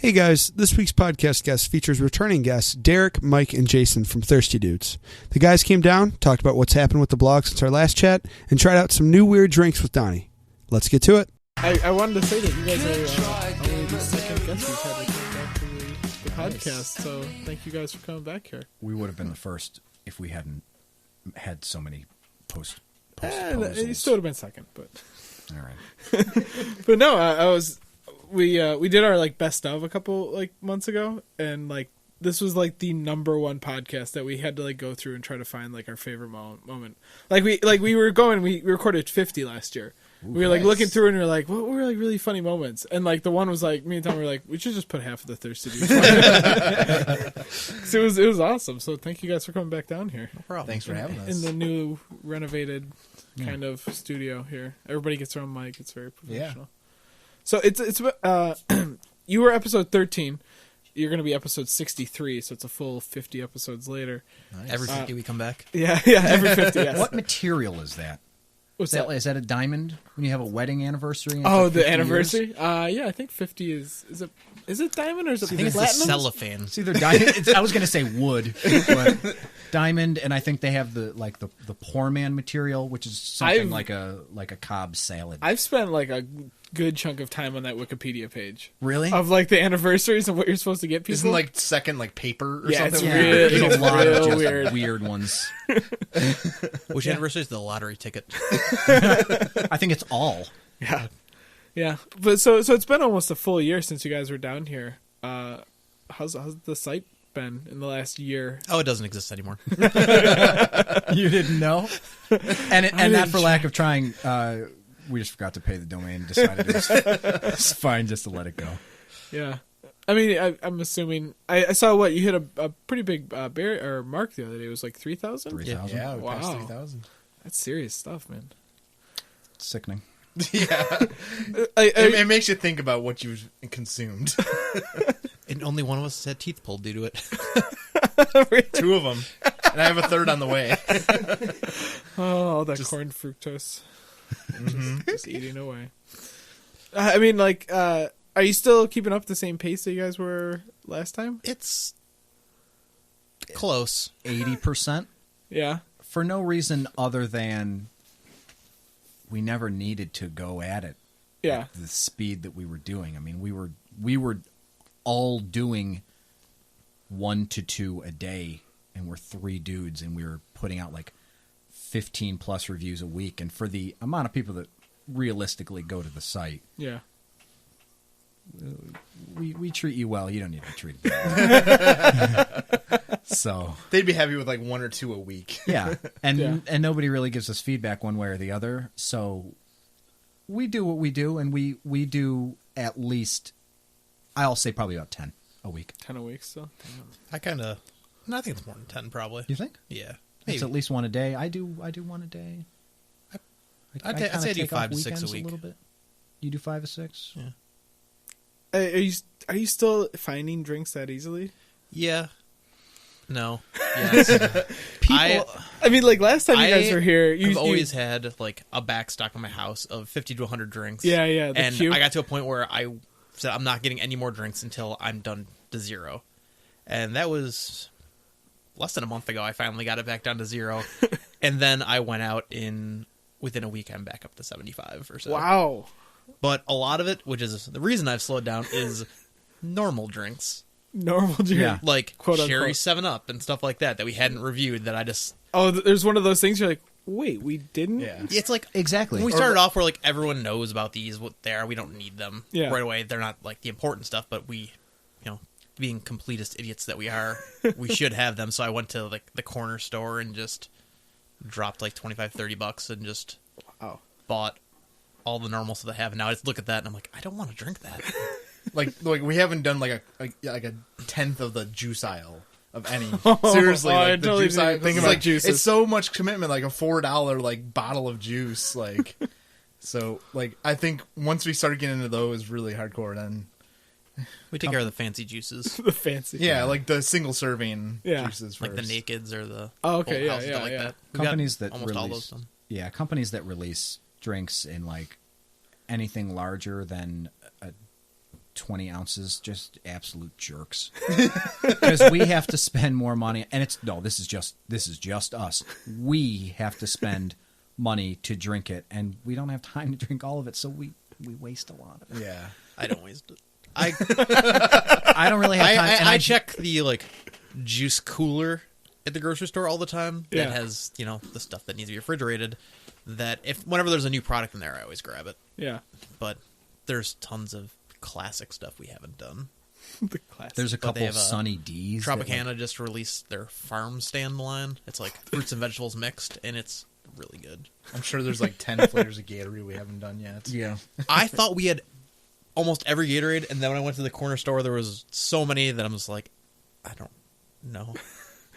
Hey guys, this week's podcast guest features returning guests Derek, Mike, and Jason from Thirsty Dudes. The guys came down, talked about what's happened with the blog since our last chat, and tried out some new weird drinks with Donnie. Let's get to it. I wanted to say that you guys are only the second guest we've had to come back to the podcast, so thank you guys for coming back here. We would have been the first if we hadn't had so many post You still would have been second, but all right. but no, we did our best of a couple months ago, and this was the number one podcast that we had to go through and try to find our favorite moment. We recorded 50 last year. We were looking through and we were like, what were really funny moments? And the one was me and Tom were like, we should just put half of the Thirsty Dudes. So it was awesome. So thank you guys for coming back down here. No problem. Thanks for having us. In the new renovated kind of studio here. Everybody gets their own mic. It's very professional. Yeah. So it's you were episode 13. You're going to be episode 63, so it's a full 50 episodes later. Nice. Every 50 we come back? Yeah, every 50, yes. What material is that? What's that? Is that a diamond when you have a wedding anniversary? Oh, the anniversary? Yeah, I think 50 is it diamond or is it platinum? I think it's the cellophane. It's either diamond. I was going to say wood, but diamond, and I think they have the poor man material, which is something like a Cobb salad. I've spent a good chunk of time on that Wikipedia page. Really? Of the anniversaries and what you're supposed to get people. Isn't second paper or yeah, something? There's a lot of just weird. weird ones. Which anniversary is the lottery ticket? I think it's all. Yeah. Yeah. But so it's been almost a full year since you guys were down here. How's the site been in the last year? Oh, it doesn't exist anymore. You didn't know? And not for lack of trying. We just forgot to pay the domain. Decided it's fine just to let it go. Yeah. I mean, I'm assuming I saw what you hit a pretty big mark the other day. It was 3,000. 3,000. Yeah, we passed Wow. 3,000. That's serious stuff, man. Sickening. Yeah, it makes you think about what you've consumed. And only one of us had teeth pulled due to it. Two of them, and I have a third on the way. Oh, all that corn fructose. Just eating away. I mean, are you still keeping up the same pace that you guys were last time? It's close. 80%. Yeah. For no reason other than we never needed to go at it. Yeah. At the speed that we were doing. I mean, we were all doing 1 to 2 a day, and we're 3 dudes, and we were putting out 15 plus reviews a week. And for the amount of people that realistically go to the site, Yeah. we treat you well. You don't need to be treated well. So They'd be happy with 1 or 2 a week. yeah, and Yeah. and nobody really gives us feedback one way or the other. So we do what we do, and we do at least, I'll say probably about 10 a week. 10 a week still. I think it's more than 10 probably. You think? Yeah. It's at least 1 a day. I do 1 a day. I'd kinda say I do take off 5 to 6 a weekends week. little bit. You do 5 to 6? Yeah. Are you still finding drinks that easily? Yeah. No. Yes. I mean, last time you guys were here, I've always had a back stock in my house of 50 to 100 drinks. Yeah, the and queue. I got to a point where I said I'm not getting any more drinks until I'm done to 0. And that was less than a month ago. I finally got it back down to 0. And then I went out within a week I'm back up to 75 or so. Wow. But a lot of it, which is the reason I've slowed down, is normal drinks. Normal drink. Yeah. Quote, Cherry unquote. 7-Up and stuff like that we hadn't reviewed that I just... Oh, there's one of those things you're like, wait, we didn't? Yeah. It's Exactly. when we started off, we're everyone knows about these, what they are. We don't need them Yeah. right away. They're not the important stuff, but we, being completist idiots that we are, we should have them. So I went to the corner store and just dropped $25-$30 and just bought all the normal stuff they have. And now I just look at that and I'm like, I don't want to drink that. We haven't done a tenth of the juice aisle of any. Seriously, I the totally juice aisle. didn't think It's about juices. It's so much commitment, a $4 bottle of juice. So I think once we started getting into those really hardcore, then We take care of the fancy juices, The fancy. yeah, the single serving Yeah. juices first. like the Nakeds or the Oh, okay, Full yeah, House, stuff yeah, like yeah. that. We got Companies that almost all release, those done. yeah, companies that release drinks in anything larger than a 20 ounces, just absolute jerks. Because we have to spend more money, and this is just us. We have to spend money to drink it, and we don't have time to drink all of it, so we waste a lot of it. Yeah. I don't waste it. I I don't really have time. and I check the like juice cooler at the grocery store all the time. Yeah. That has the stuff that needs to be refrigerated. That whenever there's a new product in there, I always grab it. Yeah. But there's tons of classic stuff we haven't done. The classic. There's a But they couple have of Sunny D's. that, Tropicana just released their farm stand line. It's like fruits and vegetables mixed, and it's really good. I'm sure there's like 10 flavors of Gatorade we haven't done yet. Yeah. I thought we had almost every Gatorade, and then when I went to the corner store, there was so many that I'm just like, I don't know.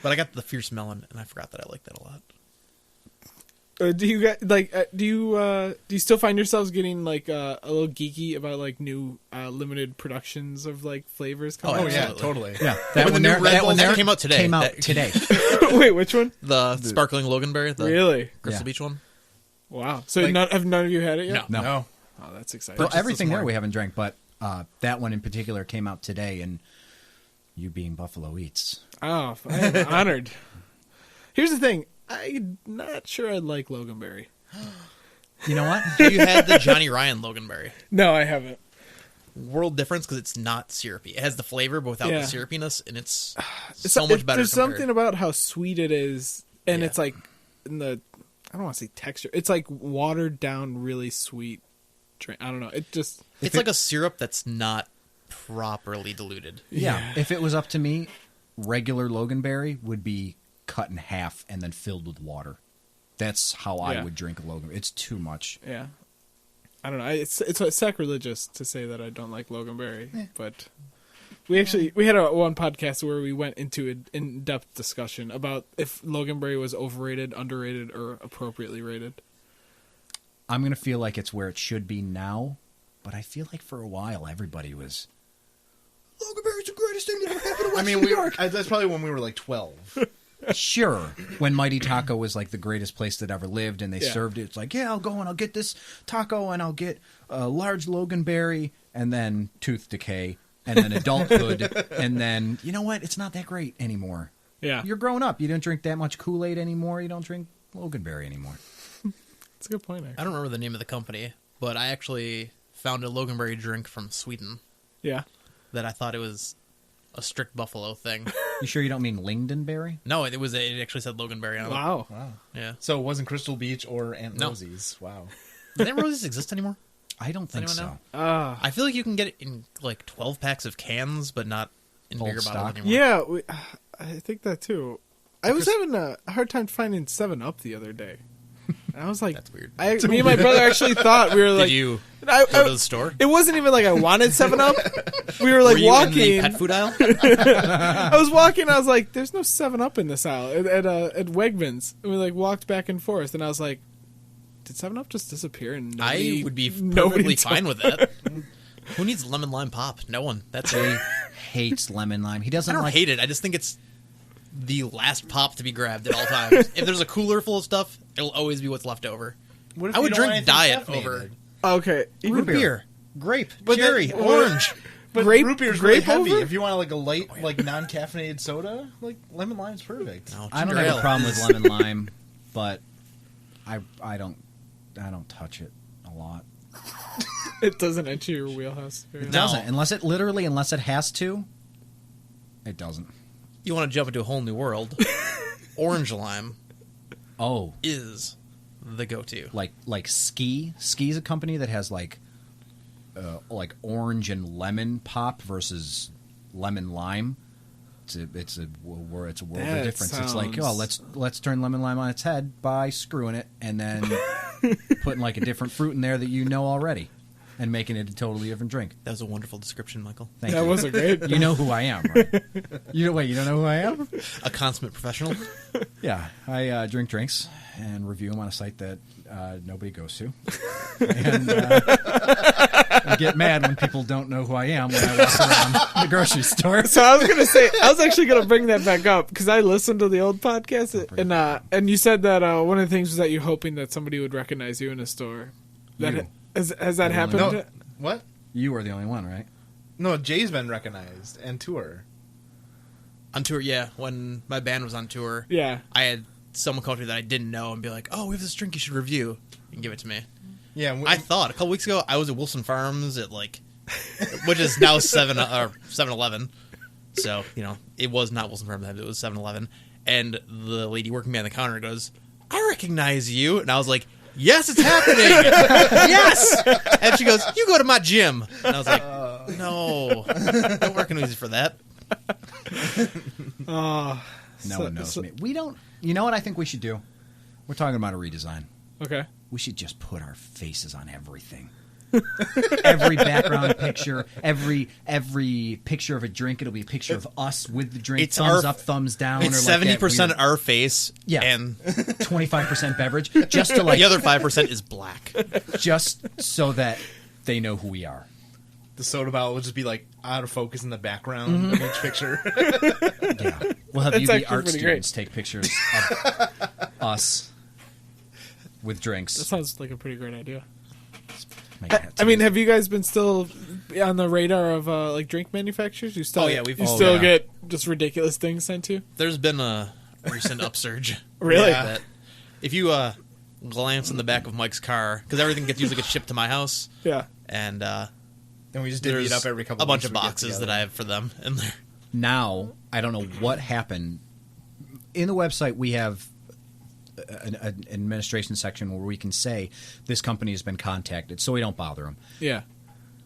But I got the Fierce Melon, and I forgot that I like that a lot. Do you get do you still find yourselves getting like a little geeky about like new limited productions of like flavors coming Oh, out? yeah, Absolutely. totally. Yeah. When the new Red Bull there came out today. Came out That- today. Wait, which one? The sparkling Loganberry, the Really? Crystal Yeah. Beach one. Wow. So Like- have none of you had it yet? No. No. Oh, that's exciting. Well, Purchased everything this there morning. we haven't drank, but that one in particular came out today, and you being Buffalo Eats. Oh, I am honored. Here's the thing. I'm not sure I like Loganberry. You know what? You had the Johnny Ryan Loganberry. No, I haven't. World difference because it's not syrupy. It has the flavor, but without Yeah. the syrupiness, and it's so much better. There's compared. something about how sweet it is, and Yeah. it's like in the I don't want to say texture. It's like watered down, really sweet drink. I don't know. It just It's like a syrup that's not properly diluted. Yeah. If it was up to me, regular Loganberry would be cut in half and then filled with water. That's how I Yeah. would drink a Logan. It's too much. yeah. I don't know. It's sacrilegious to say that I don't like Loganberry, but we had one podcast where we went into an in-depth discussion about if Loganberry was overrated, underrated, or appropriately rated. I'm going to feel like it's where it should be now, but I feel like for a while everybody was, Loganberry's the greatest thing that ever happened to West I mean, New York. that's probably when we were like 12. Sure, when Mighty Taco was like the greatest place that ever lived, and they Yeah. served it, it's like, yeah, I'll go and I'll get this taco, and I'll get a large Loganberry, and then tooth decay, and then adulthood, and then, you know what? It's not that great anymore. Yeah, You're grown up. You don't drink that much Kool-Aid anymore. You don't drink Loganberry anymore. that's a good point. I don't remember the name of the company, but I actually found a Loganberry drink from Sweden Yeah, that I thought it was a strict Buffalo thing. You sure you don't mean Lindenberry? No, it actually said Loganberry on it. wow. Wow. Yeah. So it wasn't Crystal Beach or Aunt No. Rosie's. Wow. Does Aunt Rosie's exist anymore? I don't think Anyone so. know? Ah, I feel like you can get it in like 12 packs of cans, but not in Old bigger stock? bottles anymore. yeah. I think that too. I was having a hard time finding 7-Up the other day. And I was like, That's weird. Me and my brother actually thought we were like, Did you I, go to the store? it wasn't even like I wanted 7-Up. We were like Were you in the walking. pet food aisle? I was walking. I was like, "There's no 7-Up in this aisle at Wegmans." And we like walked back and forth, and I was like, "Did 7-Up just disappear?" And I would be nobody perfectly fine with that. Who needs lemon lime pop? No one. That's He it. hates lemon lime. He doesn't I don't like hate it. I just think it's the last pop to be grabbed at all times. If there's a cooler full of stuff, it'll always be what's left over. What if I you would don't want drink anything diet caffeinated? over Okay, root beer, grape, But then- cherry, orange. But Grape- root beer's really grape heavy. over? If you want like a light, like non-caffeinated soda, like lemon lime's perfect. No, I don't ginger have a ale. problem with lemon lime, but I don't touch it a lot. it doesn't enter your wheelhouse. Very It well. doesn't unless it has to. It doesn't. You want to jump into a whole new world? Orange lime Oh, is the go-to. like Ski. Ski's a company that has like orange and lemon pop versus lemon lime. It's a world of That difference. It's like, oh, sounds- let's turn lemon lime on its head by screwing it and then putting like a different fruit in there that you know already and making it a totally different drink. That was a wonderful description, Michael. Thank That you. was a great. You know who I am, right? You don't know who I am? A consummate professional. Yeah, I drink drinks and review them on a site that nobody goes to, and I get mad when people don't know who I am when I walk around the grocery store. So I was actually gonna bring that back up because I listened to the old podcast and you said that one of the things was that you're hoping that somebody would recognize you in a store. That You. has that happened? No, what? You are the only one, right? No, Jay's been recognized and tour. On tour, yeah. When my band was on tour, Yeah. I had someone come to me that I didn't know and be like, "Oh, we have this drink you should review," and give it to me. Yeah, I thought a couple weeks ago I was at Wilson Farms at like, which is now 7-Eleven. So it was not Wilson Farms. It was 7-Eleven. And the lady working behind the counter goes, "I recognize you," and I was like, "Yes, it's happening. Yes." And she goes, "You go to my gym," and I was like, "No, don't recognize you for that." Oh. No one knows me. We don't. You know what I think we should do? We're talking about a redesign. Okay. We should just put our faces on everything. Every background picture, every picture of a drink, it'll be a picture of us with the drink. It's thumbs our- up, thumbs down. It's or like 70% our face, Yeah. and 25% beverage, just to like the other 5% is black. just so that they know who we are. the soda bottle will just be like out of focus in the background of each picture. Yeah, we'll have That's UB actually art pretty students take pictures of us with That drinks. sounds like a pretty great idea. Make it I mean, have you guys been still on the radar of like drink manufacturers? You still, Oh, yeah, we've- you oh, still yeah. get just ridiculous things sent to you. There's been a recent upsurge. Really? Yeah. That if you glance in the back of Mike's car, because everything usually gets shipped to my house, Yeah. and And we just divvy it there's up every couple a bunch weeks of we get boxes together. that I have for them in there. Now, I don't know what happened. In the website, we have an administration section where we can say this company has been contacted, so we don't bother them. Yeah.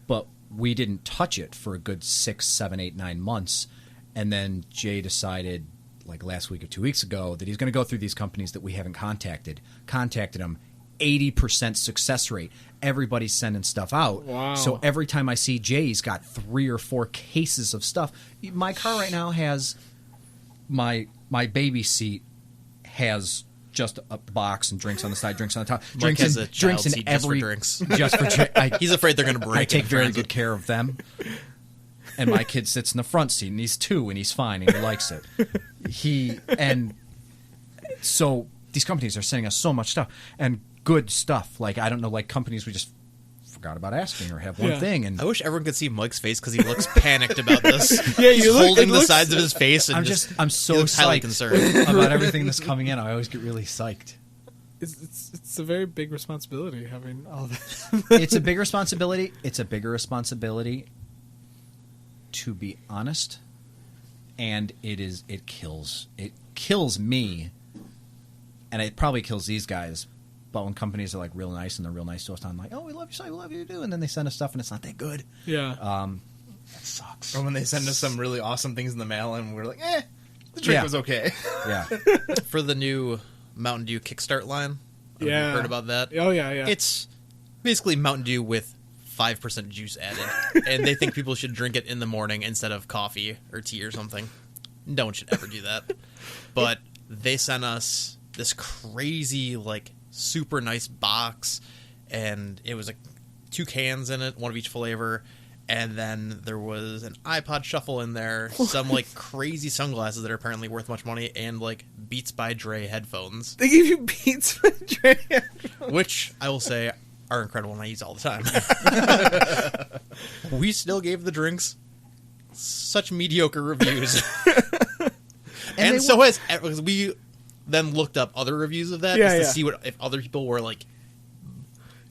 But we didn't touch it for a good 6, 7, 8, 9 months. And then Jay decided, like last week or 2 weeks ago, that he's going to go through these companies that we haven't contacted them. 80% success rate. Everybody's sending stuff out. Wow. So every time I see Jay's got 3 or 4 cases of stuff. My car right now has my baby seat has just a box and drinks on the side, drinks on the top, Mike drinks has in a child drinks in seat just for every drinks. just for He's afraid they're going to break. I take in very transit. good care of them. And my kid sits in the front seat, and he's 2, and he's fine, and he likes it. So these companies are sending us so much stuff and good stuff. Like, I don't know, like companies we just forgot about asking or have one Yeah. thing. And I wish everyone could see Mike's face because he looks panicked about this. Yeah, He's you look- holding it the looks- sides of his face, and I'm he so looks highly psyched concerned. about everything that's coming in. I always get really psyched. It's a very big responsibility having all that. It's a big responsibility. It's a bigger responsibility, to be honest. And it kills me, and it probably kills these guys. But when companies are like real nice and they're real nice to us, I'm like, oh, we love your site, we love you do, and then they send us stuff and it's not that good. Yeah. That sucks. Or when they send us some really awesome things in the mail and we're like, the drink Yeah. was okay. Yeah. For the new Mountain Dew Kickstart line. I don't know if Yeah. you've heard about that? Oh yeah, yeah. It's basically Mountain Dew with 5% juice added, and they think people should drink it in the morning instead of coffee or tea or something. No one should ever do that. But they sent us this crazy, like, super nice box, and it was like 2 cans in it, one of each flavor, and then there was an iPod Shuffle in there, some like crazy sunglasses that are apparently worth much money, and like Beats by Dre headphones, They give you Beats for Dre. which I will say are incredible and I use all the time. We still gave the drinks such mediocre reviews. and they so has, because we then looked up other reviews of that Yeah, just to yeah. see what if other people were like.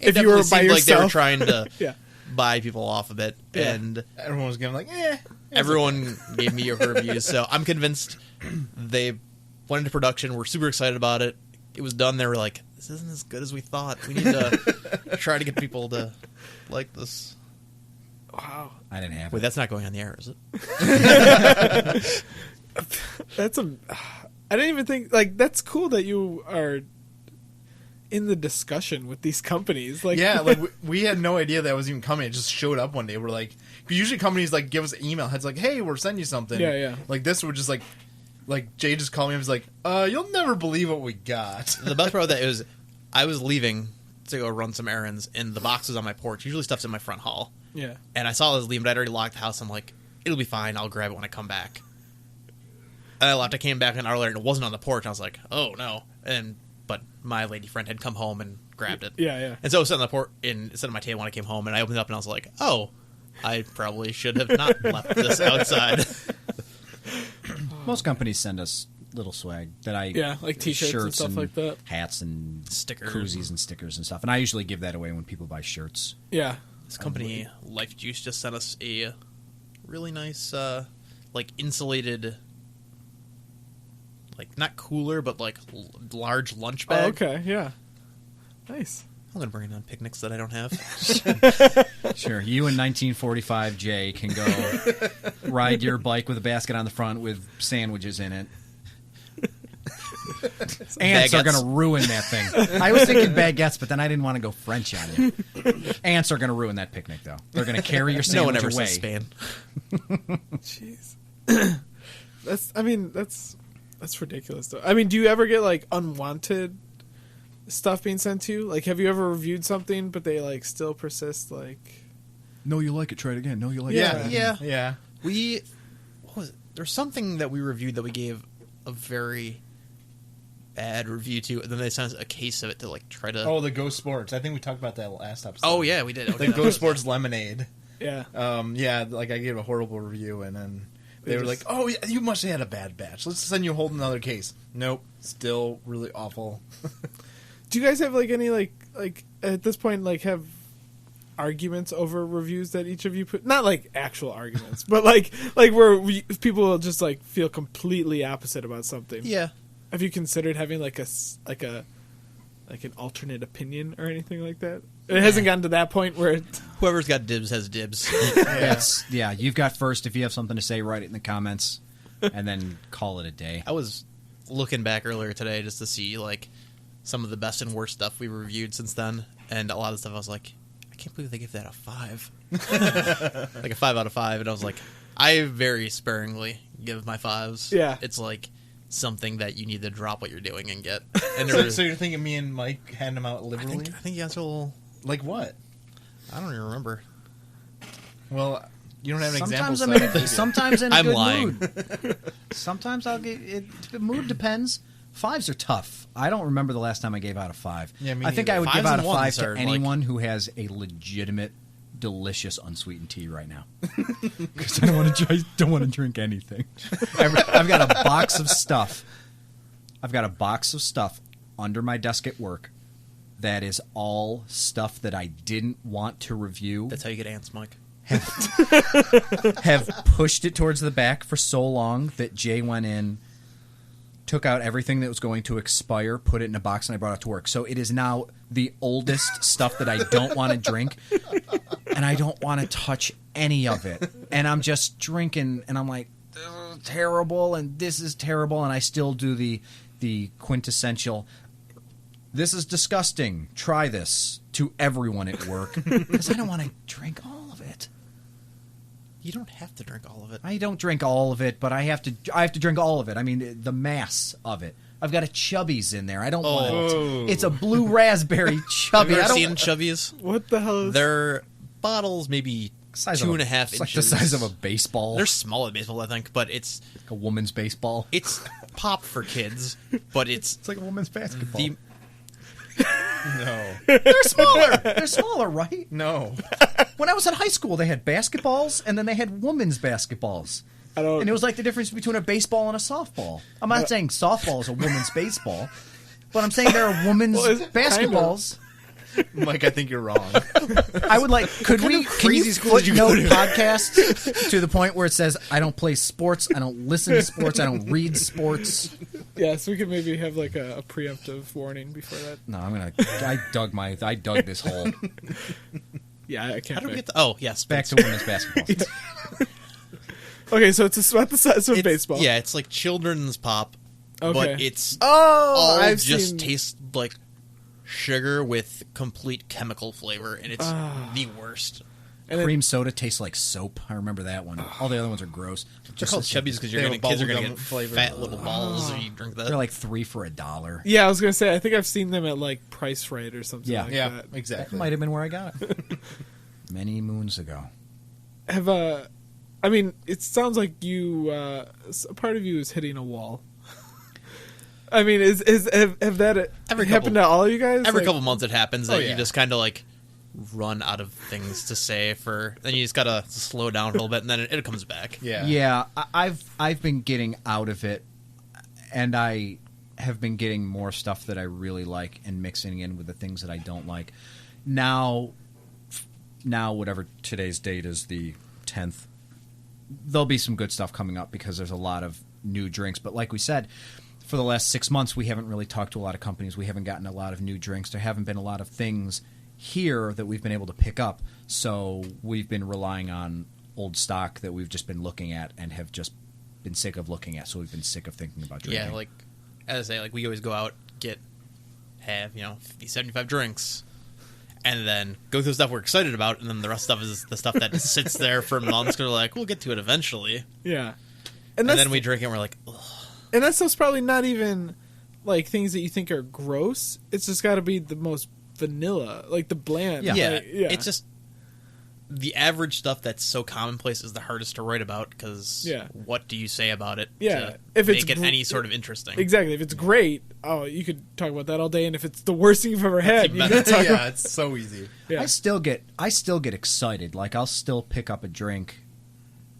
If It you were definitely by seemed like they were yourself. trying to Yeah. buy people off of it, Yeah. and Everyone was giving like, everyone gave mediocre reviews. So I'm convinced they went into production. We're super excited about it. It was done. They were like, "This isn't as good as we thought. We need to try to get people to like this." Wow. I didn't have Wait, it. that's not going on the air, is it? That's a. I didn't even think like that's cool that you are in the discussion with these companies. Like, yeah, like we had no idea that was even coming. It just showed up one day. We're like, because usually companies like give us an email. It's like, hey, we're sending you something. Yeah, yeah. Like this, we're just like Jay just called me and was like, you'll never believe what we got. The best part of that is I was leaving to go run some errands, and the box was on my porch. Usually stuff's in my front hall. yeah. And I saw I was leaving, but I'd already locked the house. I'm like, it'll be fine. I'll grab it when I come back. And I left. I came back an hour later, and it wasn't on the porch. I was like, oh, no. But my lady friend had come home and grabbed it. Yeah, yeah. And so it was sitting on the porch, and it sat on my table when I came home, and I opened it up, and I was like, oh, I probably should have not left this outside. Most companies send us little swag that I Yeah, like t-shirts and shirts stuff like that. hats and Stickers. koozies and stickers and stuff. And I usually give that away when people buy shirts. Yeah. This company, Life Juice, just sent us a really nice, like insulated, like not cooler, but like large lunch bag. Oh, okay. Yeah. Nice. I'm gonna bring it on picnics that I don't have. Sure, you and 1945 Jay can go ride your bike with a basket on the front with sandwiches in it. Ants are Baguettes. going to ruin that thing. I was thinking baguettes, but then I didn't want to go French on you. Ants are going to ruin that picnic, though. They're going to carry your No one sandwich ever away. says Spain. Jeez. That's ridiculous though. I mean, do you ever get like unwanted stuff being sent to you? Like, have you ever reviewed something but they like still persist? Like, No, you like it. Try it again. No, you like Yeah. it. Yeah. What was it? There's something that we reviewed that we gave a very bad review to, and then they sent us a case of it to like try to. Oh, the Go Sports. I think we talked about that last episode. Oh, yeah, we did. Okay, The that Go was- Sports lemonade. yeah. Yeah, like I gave a horrible review, and then they were like, just- "Oh, yeah, you must have had a bad batch. Let's send you a whole another case." Nope, still really awful. Do you guys have like any like at this point like have arguments over reviews that each of you put? Not like actual arguments, but like where people will just like feel completely opposite about something. Yeah. Have you considered having like an alternate opinion or anything like that? It hasn't gotten to that point where Whoever's got dibs has dibs. Yeah, you've got first. If you have something to say, write it in the comments, and then call it a day. I was looking back earlier today just to see like some of the best and worst stuff we reviewed since then, and a lot of stuff I was like, I can't believe they give that a 5, like a 5 out of 5, and I was like, I very sparingly give my 5s. Yeah. It's like something that you need to drop what you're doing and get. And So you're thinking me and Mike handing them out I liberally? think you guys will. Like what? I don't even remember. Well, you don't have an Sometimes example. I'm in a, sometimes in a I'm good lying. mood. Sometimes I'll get it. The mood depends. 5s are tough. I don't remember the last time I gave out a 5. Yeah, me I think neither. I would 5s give out a and 5 1s to are, like- anyone who has a legitimate, delicious, unsweetened tea right now. Because I don't want to drink anything. I've got a box of stuff. I've got a box of stuff under my desk at work that is all stuff that I didn't want to review. That's how you get ants, Mike. Have pushed it towards the back for so long that Jay went in, took out everything that was going to expire, put it in a box, and I brought it to work. So it is now the oldest stuff that I don't want to drink, and I don't want to touch any of it. And I'm just drinking, and I'm like, "Ugh, terrible, and this is terrible, and I still do the quintessential, this is disgusting, try this, to everyone at work, because I don't want to drink all of it. You don't have to drink all of it. I don't drink all of it, but I have to drink all of it. I mean, the mass of it. I've got a Chubby's in there. I don't want it. It's a blue raspberry Have Chubby. you I ever don't, seen Chubbies? what the hell is They're bottles maybe size 2.5 of inches. It's like the size of a baseball. They're small at baseball, I think, but it's like a woman's baseball. pop for kids, but It's like a woman's basketball. the No. They're smaller. They're smaller, right? No. When I was in high school, they had basketballs, and then they had women's basketballs. I don't And it was like the difference between a baseball and a softball. I'm not saying softball is a woman's baseball, but I'm saying there are women's Well, it's kind of. basketballs. Mike, I think you're wrong. I would like. Can you crazy school did you go footnote to? podcast to the point where it says I don't play sports, I don't listen to sports, I don't read sports. Yes, we could maybe have like a preemptive warning before that. No, I'm gonna. I dug this hole. Yeah, I can't. how do we pick. get? Oh, yes, Back to women's basketball. Okay, so it's about the size of baseball. Yeah, it's like children's pop, Okay. but it's Oh, all I've just seen. tastes like sugar with complete chemical flavor, and it's Ah. the worst. And then- Cream soda tastes like soap. I remember that one. All the other ones are gross. They're called Chubbies because They have a kids are gonna bubblegum get flavor. fat little balls if you drink that. They're like 3 for $1. Yeah, I was gonna say. I think I've seen them at like Price Right or something. Yeah. like Yeah, that. That exactly. might have been where I got it. Many moons ago. Have I mean, it sounds like you. A part of you is hitting a wall. I mean, have that Every happened couple- to all of you guys? Every Like, couple months it happens that Oh, yeah. you just kind of like run out of things to say then you just gotta slow down a little bit, and then it comes back. Yeah, I've been getting out of it, and I have been getting more stuff that I really like and mixing in with the things that I don't like. Now, whatever today's date is, the 10th, there'll be some good stuff coming up because there's a lot of new drinks. But like we said, for the last 6 months, we haven't really talked to a lot of companies. We haven't gotten a lot of new drinks. There haven't been a lot of things here that we've been able to pick up. So we've been relying on old stock that we've just been looking at and have just been sick of looking at. So we've been sick of thinking about drinking. Yeah, like as I say, like we always go out, have 50, 75 drinks, and then go through stuff we're excited about, and then the rest of stuff is the stuff that sits there for months. Because we're like, we'll get to it eventually, Yeah. and then we drink it, and we're like, ugh. And that stuff's probably not even like things that you think are gross. It's just got to be the most vanilla, like the bland. Yeah, like, yeah. it's just the average stuff that's so commonplace is the hardest to write about because what do you say about it? Yeah, to if it's make it any sort of interesting. Exactly. If it's great, you could talk about that all day. And if it's the worst thing you've ever had, you can talk about. It's so easy. Yeah. I still get excited. Like I'll still pick up a drink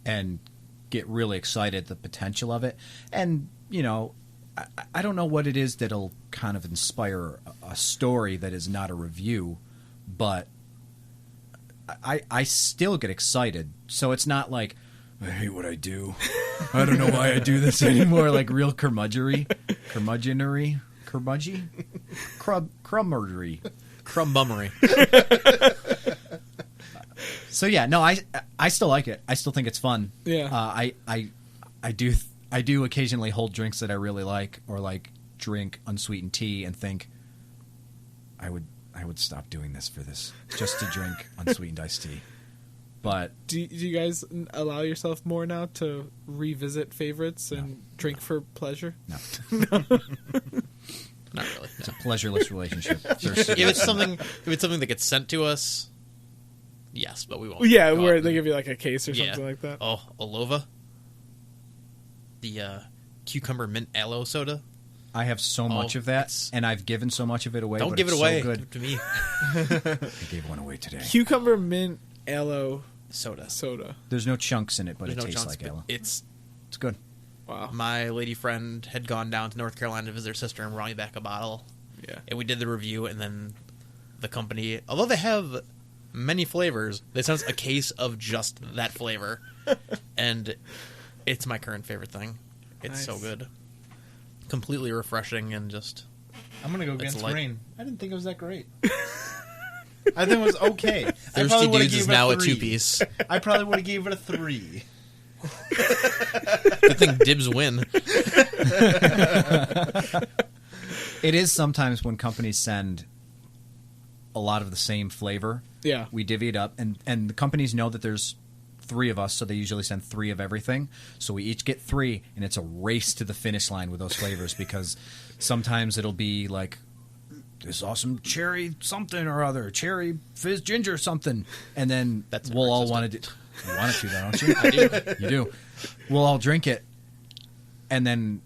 and get really excited at the potential of it. And I don't know what it is that'll kind of inspire a story that is not a review, but I still get excited. So it's not like I hate what I do. I don't know why I do this anymore. Like real curmudgery, crummadgery. Crumbummery. So yeah, no, I still like it. I still think it's fun. Yeah. I do occasionally hold drinks that I really like, or like drink unsweetened tea and think I would stop doing this for this just to drink unsweetened iced tea. But do you guys allow yourself more now to revisit favorites and drink for pleasure? no, Not really. it's a pleasureless relationship. If it's something that gets sent to us, yes, but we won't. Yeah, go where out they and- give you like a case or something like that. Oh, Olova, the cucumber mint aloe soda. I have so much of that, it's- and I've given so much of it away. Don't but give it it's away. So good. Give it to me. I gave one away today. Cucumber mint aloe Soda. soda. There's no chunks in it, but There's it no tastes chunks, like but aloe. it's It's good. Wow. my lady friend had gone down to North Carolina to visit her sister and brought me back a bottle. Yeah. And we did the review, and then the company, although they have many flavors, they sent us a case of just that flavor. And it's my current favorite thing. It's so Nice. good. Completely refreshing and just... I'm gonna go It's against like- Rain. I didn't think it was that great. I think it was okay. I Thirsty probably would've Dudes is gave it now a 3. 2-piece. I probably would have gave it a 3. Good thing dibs win. It is sometimes when companies send a lot of the same flavor. Yeah. We divvy it up, and the companies know that there's 3 of us, so they usually send 3 of everything. So we each get 3, and it's a race to the finish line with those flavors because sometimes it'll be like this awesome cherry something or other, cherry fizz ginger something, and then That's we'll all never want to do. You want it to, though, don't you? I do. You do. We'll all drink it, and then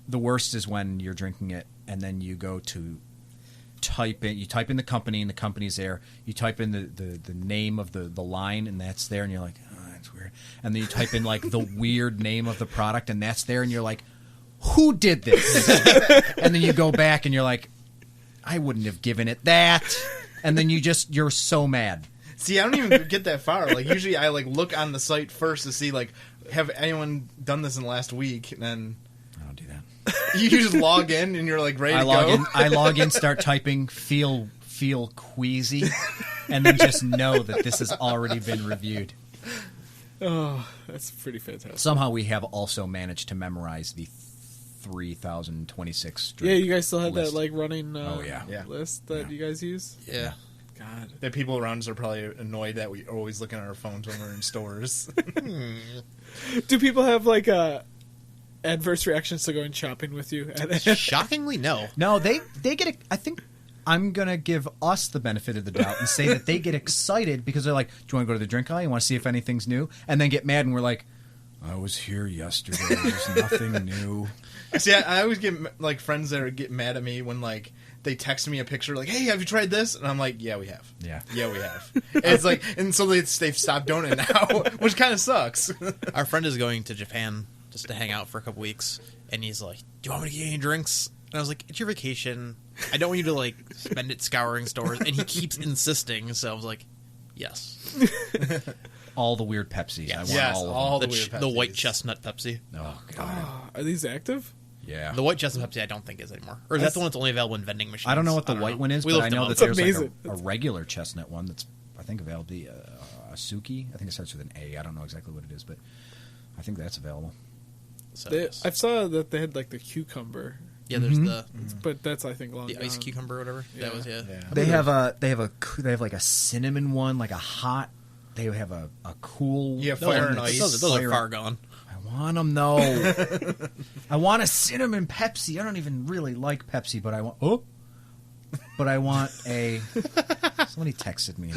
the worst is when you're drinking it, and then you go to type in the company, and the company's there. You type in the name of the line, and that's there, and you're like, oh, that's weird. And then you type in like the weird name of the product, and that's there, and you're like, who did this? And then you go back, and you're like, I wouldn't have given it that. And then you're so mad. See, I don't even get that far. Like usually, I like look on the site first to see like have anyone done this in the last week, and then I don't do that. you just log in and you're like ready to go. I log in, start typing, feel queasy, and then just know that this has already been reviewed. Oh, that's pretty fantastic. Somehow we have also managed to memorize the 3,026 Yeah, you guys still have list. that like running Oh, yeah. Yeah. list that you guys use? Yeah. God. The people around us are probably annoyed that we are always looking at our phones when we're in stores. Do people have like adverse reactions to going shopping with you? Shockingly, no. No, they get. I think I'm gonna give us the benefit of the doubt and say that they get excited because they're like, "Do you want to go to the drink aisle? You want to see if anything's new?" And then get mad, and we're like, I was here yesterday. There's nothing new. See, I always get like friends that get mad at me when like they text me a picture like, "Hey, have you tried this?" And I'm like, "Yeah, we have. Yeah. Yeah, we have." And it's like, and so they've stopped doing it now, which kind of sucks. Our friend is going to Japan just to hang out for a couple weeks, and he's like, "Do you want me to get you any drinks?" And I was like, "It's your vacation. I don't want you to like spend it scouring stores." And he keeps insisting, so I was like, "Yes." All the weird Pepsis. Yes. I want Yes, all of all them. the weird The white Pepsis. chestnut Pepsi. Oh, God. Are these active? Yeah. The white chestnut Pepsi I don't think is anymore. Or is that the one that's only available in vending machines? I don't know what the don't white know. one is, We but looked I them know up. that there's amazing. like a regular chestnut one that's, I think, available. The Asuki. I think it starts with an A. I don't know exactly what it is, but I think that's available. So, They, yes. I saw that they had like the cucumber, Yeah, there's but that's I think long the ice gone. cucumber or whatever. Yeah. That was Yeah. They have like a cinnamon one, like a hot. They have a cool. Yeah, Those, Fire are, and Ice. those Fire- are far gone. I want them though. I want a cinnamon Pepsi. I don't even really like Pepsi, but I want. Oh, but I want a. Somebody texted me.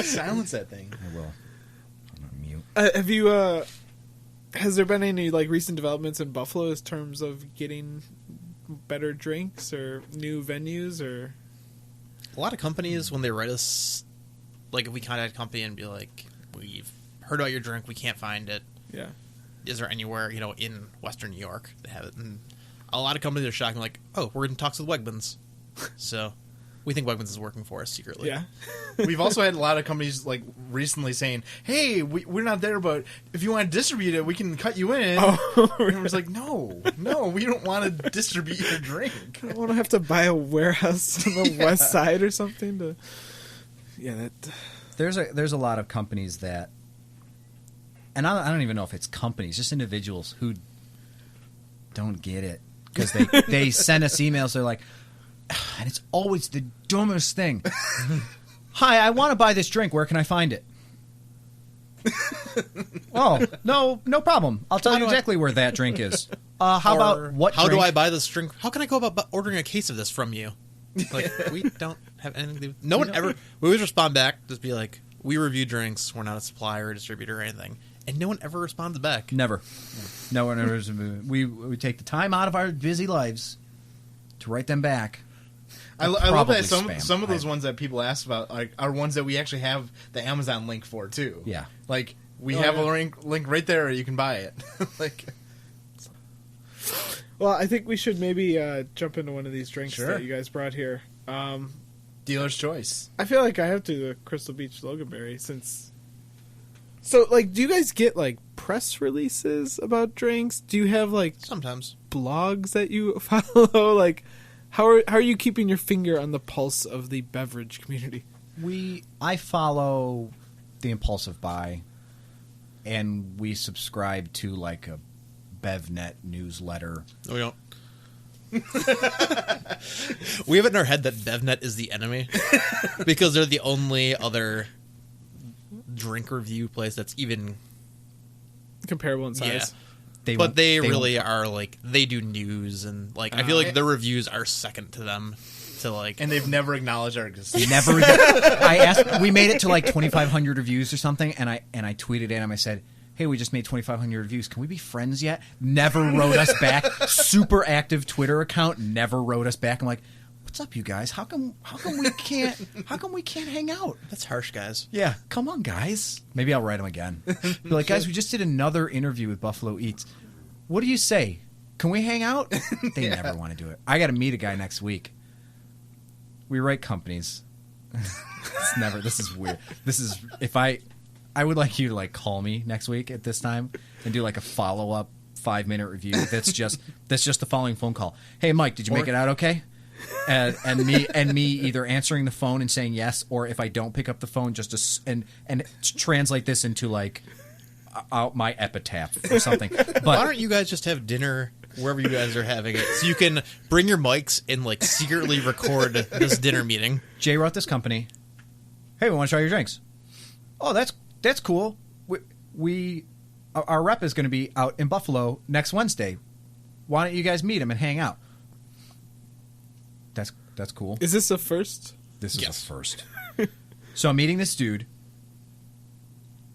Silence that thing. I will. I'm on mute. Have you? Has there been any like recent developments in Buffalo in terms of getting better drinks or new venues or? A lot of companies, when they write us, like if we contact a company and be like, "We've heard about your drink, we can't find it. Yeah. Is there anywhere in Western New York that have it?" And a lot of companies are shocking, like, "Oh, we're in talks with Wegmans." So we think Wegmans is working for us secretly. Yeah. We've also had a lot of companies like recently saying, "Hey, we're not there, but if you want to distribute it, we can cut you in." Oh, And we're like, "No, we don't want to distribute your drink." I want to have to buy a warehouse on the west side or something to. Yeah, that. There's a lot of companies that, and I don't even know if it's companies, just individuals who don't get it because they send us emails. They're like, and it's always the dumbest thing. Hi, I want to buy this drink. Where can I find it? Oh, no problem. I'll tell you exactly where that drink is. How Or, about what? How do drink? I buy this drink? How can I go about ordering a case of this from you? Like, we don't have anything to do. No one ever. We always respond back, just be like, "We review drinks. We're not a supplier or distributor or anything." And no one ever responds back. Never. No one ever. We take the time out of our busy lives to write them back. I love Probably that spam. some of those ones that people ask about are ones that we actually have the Amazon link for too. Yeah. Like we Oh, have yeah. a link right there. You can buy it. Like, Well, I think we should maybe jump into one of these drinks Sure. that you guys brought here. dealer's choice. I feel like I have to the Crystal Beach Loganberry since. So, like, do you guys get like press releases about drinks? Do you have like Sometimes. blogs that you follow? Like, how are you keeping your finger on the pulse of the beverage community? I follow the Impulsive Buy, and we subscribe to like a BevNet newsletter. No, we don't. We have it in our head that BevNet is the enemy because they're the only other drink review place that's even Comparable in size. But they really are like they do news and like I feel like their reviews are second to them to like And they've never acknowledged our existence. Never. I asked. We made it to like 2,500 reviews or something, and I tweeted at him. I said, "Hey, we just made 2,500 reviews. Can we be friends yet?" Never wrote us back. Super active Twitter account. Never wrote us back. I'm like, "What's up, you guys? How come we can't? How come we can't hang out?" that's harsh, guys. Yeah, come on, guys. Maybe I'll write them again. Be like, guys, we just did another interview with Buffalo Eats. What do you say? Can we hang out? They never want to do it. I got to meet a guy next week. We write companies. It's never. This is weird. This is if I would like you to like call me next week at this time and do like a follow up 5-minute review. That's just the following phone call. Hey, Mike, did you make it out okay? And me either answering the phone and saying yes, or if I don't pick up the phone, just to, and translate this into like my epitaph or something. Why But don't you guys just have dinner wherever you guys are having it so you can bring your mics and like secretly record this dinner meeting? Jay wrote this company. Hey, we want to try your drinks. Oh, that's cool. Our rep is going to be out in Buffalo next Wednesday. Why don't you guys meet him and hang out? That's cool. Is this a first? This is Yes. the first. So I'm meeting this dude,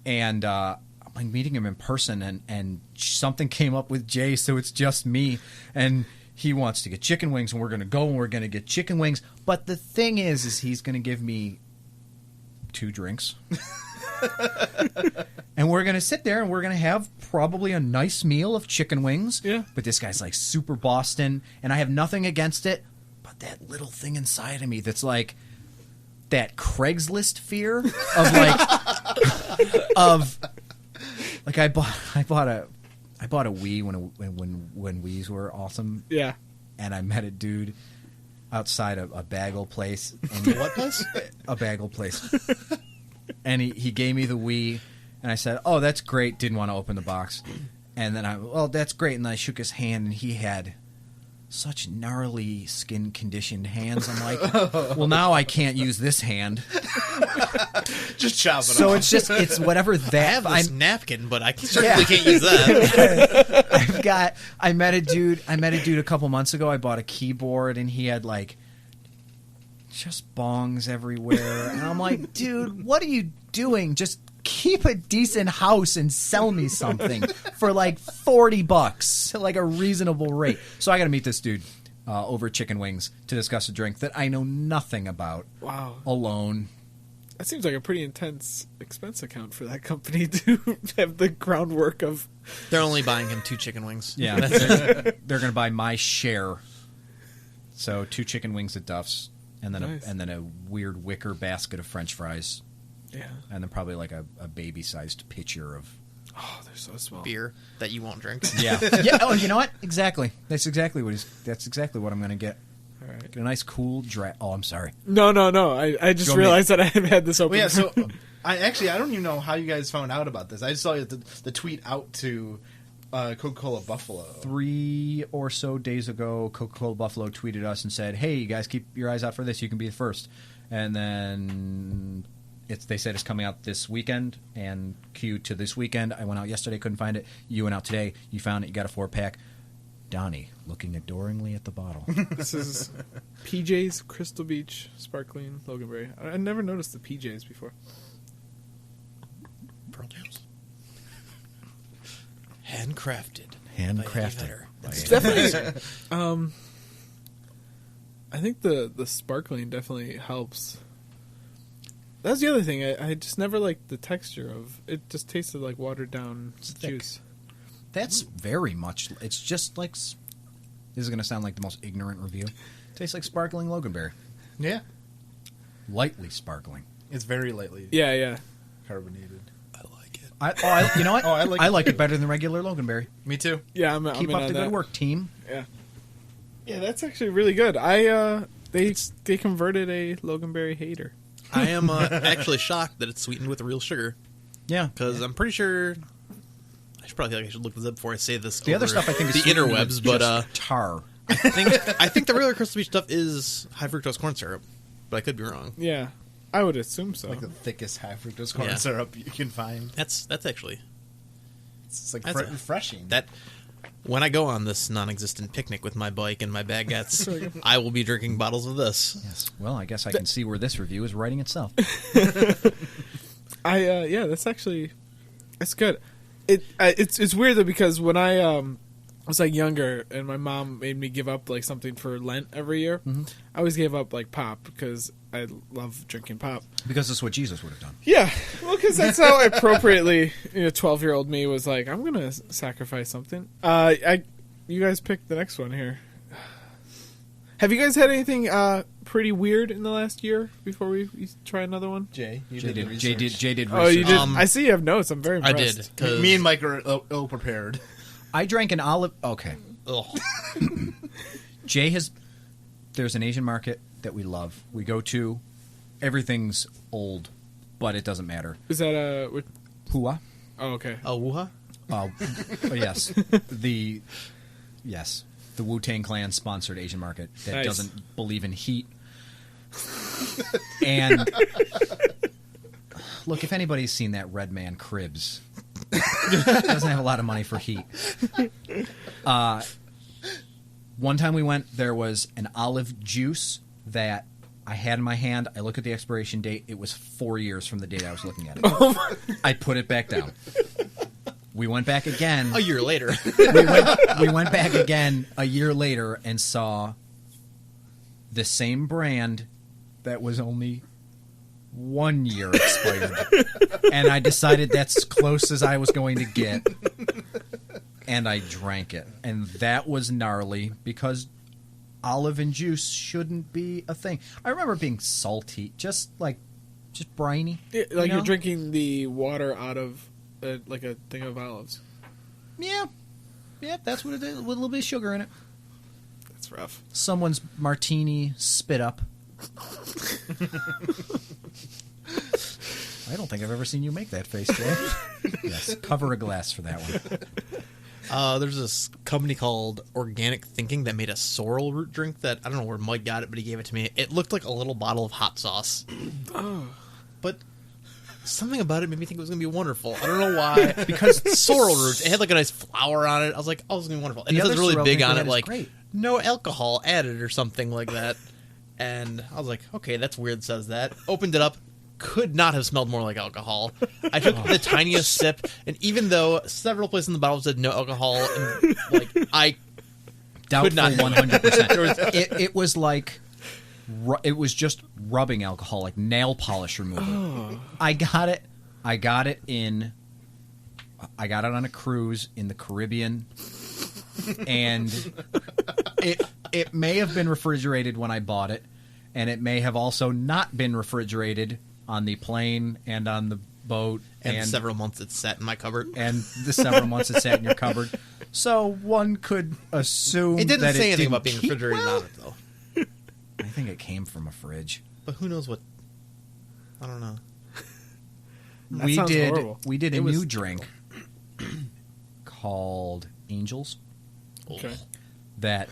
and I'm like meeting him in person, and something came up with Jay, so it's just me, and he wants to get chicken wings, and we're going to go and we're going to get chicken wings. But the thing is he's going to give me 2 drinks. And we're going to sit there and we're going to have probably a nice meal of chicken wings. Yeah. But this guy's like super Boston, and I have nothing against it, but that little thing inside of me that's like that Craigslist fear of like I bought a Wii when Wii's were awesome. Yeah. And I met a dude outside a bagel place. And What place? a bagel place. And he gave me the Wii, and I said, "Oh, that's great." Didn't want to open the box. And then that's great. And I shook his hand, and he had such gnarly skin conditioned hands. I'm like, well, now I can't use this hand. Just chop it So off. it's whatever I that have this I'm. napkin, but I certainly can't use that. I met a dude a couple months ago. I bought a keyboard, and he had like just bongs everywhere. And I'm like, dude, what are you doing? Just keep a decent house and sell me something for like $40, like a reasonable rate. So I got to meet this dude over chicken wings to discuss a drink that I know nothing about. Wow. Alone. That seems like a pretty intense expense account for that company to have the groundwork of. They're only buying him 2 chicken wings. Yeah, they're going to buy my share. So 2 chicken wings at Duff's, and then Nice. and then a weird wicker basket of French fries, Yeah. and then probably like a baby-sized pitcher of. Oh, they're so small. Beer that you won't drink. Yeah. Yeah. Oh, you know what? Exactly. That's exactly what I'm going to get. All right. Get a nice cool draft. Oh, I'm sorry. No. I just Go me. realized that I haven't had this open. Well, yeah, so I don't even know how you guys found out about this. I just saw the tweet out to Coca-Cola Buffalo. 3 or so days ago, Coca-Cola Buffalo tweeted us and said, "Hey, you guys, keep your eyes out for this. You can be the first." And then they said it's coming out this weekend, and cue to this weekend. I went out yesterday, couldn't find it. You went out today, you found it. You got a 4-pack. Donnie looking adoringly at the bottle. This is PJ's Crystal Beach Sparkling Loganberry. I never noticed the PJs before. Pearl Jams. Handcrafted. Handcrafted. It's definitely. I think the sparkling definitely helps. That's the other thing. I just never liked the texture of it. Just tasted like watered down thick. juice. That's very much. It's just like. This is going to sound like the most ignorant review. Tastes like sparkling Loganberry. Yeah, Lightly sparkling. it's very lightly Yeah. carbonated. I like it. You know what? Oh, I like it better than regular Loganberry. Me too. Yeah, I'm Keep in up on the that. good work, team. Yeah, that's actually really good. They converted a Loganberry hater. I am actually shocked that it's sweetened with real sugar, Yeah. because I'm pretty sure I should probably look this up before I say this. The other over stuff I think is the sweetened with interwebs, but just tar. I think the regular Crystal Beach stuff is high fructose corn syrup, but I could be wrong. Yeah, I would assume so. Like the thickest high fructose corn Yeah. syrup you can find. That's actually It's like That's refreshing. that. When I go on this non-existent picnic with my bike and my baguettes, I will be drinking bottles of this. Yes. Well, I guess I can see where this review is writing itself. Yeah, that's good. It's weird though, because when I was like younger and my mom made me give up like something for Lent every year, I always gave up like pop because I love drinking pop. Because that's what Jesus would have done. Yeah, well, because that's how appropriately 12-year-old me was like, I'm gonna sacrifice something. You guys pick the next one here. Have you guys had anything pretty weird in the last year before we try another one? Jay, you Jay did did. research. Jay did. Oh, you research. did. I see you have notes. I'm very I impressed. did. 'Cause- Me and Mike are ill prepared. I drank an olive. Okay. Ugh. Jay has. There's an Asian market that we love. We go to. Everything's old, but it doesn't matter. Is that Hua. Oh, okay. Oh, woo-ha? Oh, yes. Yes. The Wu-Tang Clan sponsored Asian market that Nice. doesn't believe in heat. And look, if anybody's seen that Red Man Cribs, doesn't have a lot of money for heat. One time we went, there was an olive juice that I had in my hand. I look at the expiration date. It was 4 years from the date I was looking at it. I put it back down. We went back again. A year later. we went back again a year later and saw the same brand that was only 1 year expired. And I decided that's close as I was going to get. And I drank it. And that was gnarly because olive and juice shouldn't be a thing. I remember being salty, just briny. Yeah, like you know? you're drinking the water out of like a thing of olives. Yeah. Yeah, that's what it is, with a little bit of sugar in it. That's rough. Someone's martini spit up. I don't think I've ever seen you make that face, Joe. Yes, cover a glass for that one. There's this company called Organic Thinking that made a sorrel root drink that I don't know where Mike got it, but he gave it to me. It looked like a little bottle of hot sauce. But something about it made me think it was going to be wonderful. I don't know why. Because sorrel roots, it had like a nice flower on it. I was like, oh, it's going to be wonderful. And The it was other really sorrel big drink on we it, had is like great. no alcohol added or something like that. And I was like, okay, that's weird it says that. Opened it up. Could not have smelled more like alcohol. I took the tiniest sip, and even though several places in the bottle said no alcohol, and like I Doubtful could not 100%. It was like it was just rubbing alcohol, like nail polish remover. I got it on a cruise in the Caribbean, and it may have been refrigerated when I bought it, and it may have also not been refrigerated on the plane and on the boat, and several months it sat in my cupboard. and the several months it sat in your cupboard. So one could assume It didn't that say it anything didn't about being keep refrigerated well. on it though. I think it came from a fridge. But who knows what? I don't know. That sounds horrible. We did a It was new drink called Angels Okay. that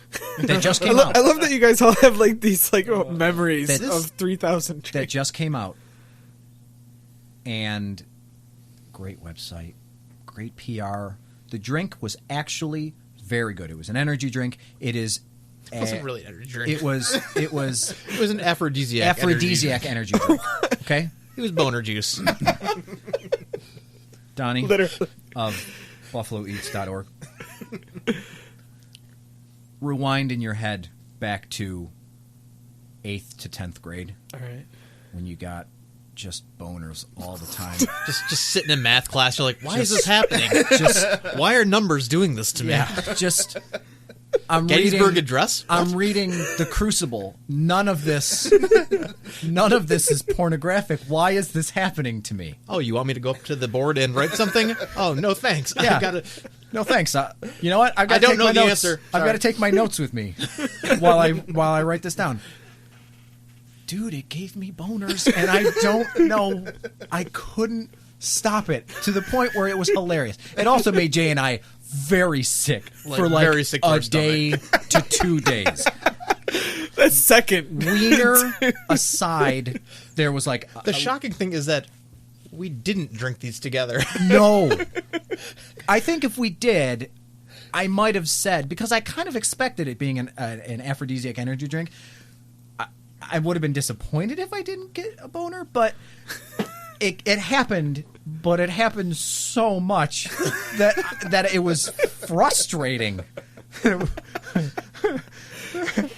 just I, came out. I love that you guys all have like these like memories That's- of 3,000 That drinks. just came out. And great website, great PR. The drink was actually very good. It was an energy drink. It is. It wasn't really an energy drink. It was. It was an aphrodisiac. Aphrodisiac energy drink. Okay, It was boner juice. Donnie Literally. of BuffaloEats.org. Rewind in your head back to 8th to 10th grade All right. when you got just boners all the time. just sitting in math class, you're like, why is this happening? Just Why are numbers doing this to me? yeah, just I'm Gettysburg reading. Address? I'm reading The Crucible. None of this is pornographic. Why is this happening to me? Oh, you want me to go up to the board and write something? Oh, no, thanks. Yeah. I gotta. No thanks. You know what? I've got I to don't take know my the notes. answer. I've got Sorry. to take my notes with me while I write this down. Dude, it gave me boners, and I don't know. I couldn't stop it to the point where it was hilarious. It also made Jay and I very sick for like very sick to a our day to 2 days. That's second. Wiener aside, there was like The shocking thing is that we didn't drink these together. no. I think if we did, I might have said, because I kind of expected it being an aphrodisiac energy drink. I would have been disappointed if I didn't get a boner, but it happened. But it happened so much that it was frustrating.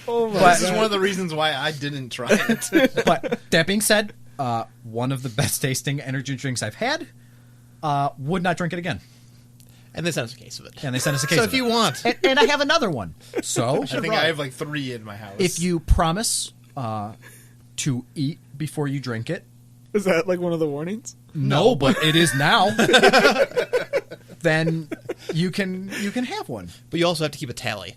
Oh my But- This is one of the reasons why I didn't try it. But that being said, one of the best tasting energy drinks I've had. Would not drink it again. And they sent us a case of it. And they sent us a case So of if you it. want. And I have another one. So I think I have like 3 in my house. if you promise to eat before you drink it, Is that like one of the warnings? no, but it is now, then you can have one. But you also have to keep a tally.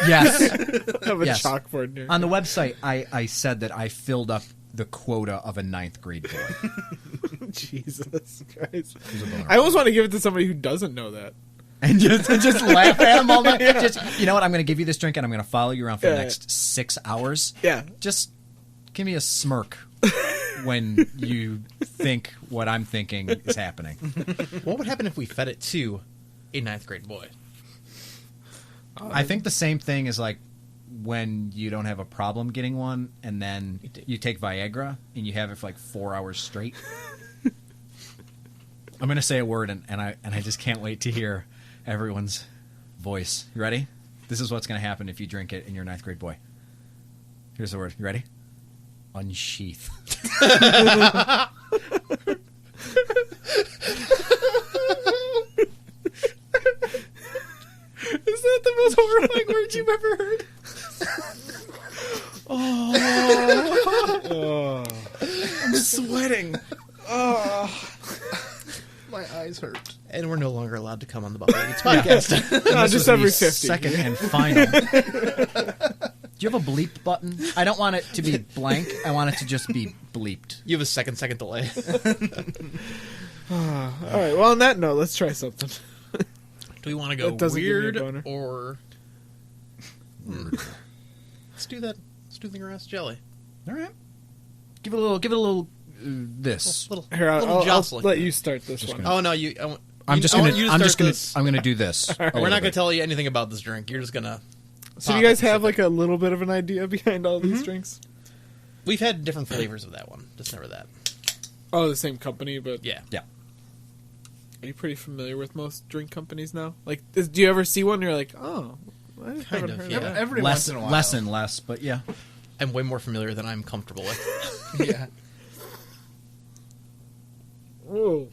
Yes. I have a Yes. chalkboard here. On the website, I said that I filled up the quota of a 9th grade boy. Jesus Christ. Who's a boner. I always want to give it to somebody who doesn't know that. And just laugh at him all night. Just, you know what? I'm going to give you this drink, and I'm going to follow you around for the Yeah. next 6 hours. Yeah. Just give me a smirk when you think what I'm thinking is happening. What would happen if we fed it to a 9th grade boy? I think the same thing is like when you don't have a problem getting one, and then you take Viagra and you have it for like 4 hours straight. I'm going to say a word, and I just can't wait to hear everyone's voice. You ready? This is what's going to happen if you drink it and you're a 9th grade boy. Here's the word. You ready? Unsheath. Is that the most horrifying word you've ever heard? I'm sweating. My eyes hurt. And we're no longer allowed to come on the Buffalo Eats podcast. No, just every 50. Second and final. Do you have a bleep button? I don't want it to be blank. I want it to just be bleeped. You have a second delay. All right. Well, on that note, let's try something. Do we want to go That doesn't give me a weird boner. or... Let's do that. Let's do the grass jelly. All right. Give it a little. This. Little Here, I'll jostling. let you start this one. Oh no, I'm just I gonna. want you to I'm start just gonna. this. I'm gonna do this. We're not going to tell you anything about this drink. You're just going to... So do you guys have like a little bit of an idea behind all these drinks? We've had different flavors of that one. Just never that. Oh, the same company, but Yeah. Yeah. are you pretty familiar with most drink companies now? Like, do you ever see one and you're like, oh, I haven't of, heard yeah. of that. Every Less, once in a while. less and less, but yeah. I'm way more familiar than I'm comfortable with. Yeah. Whoa.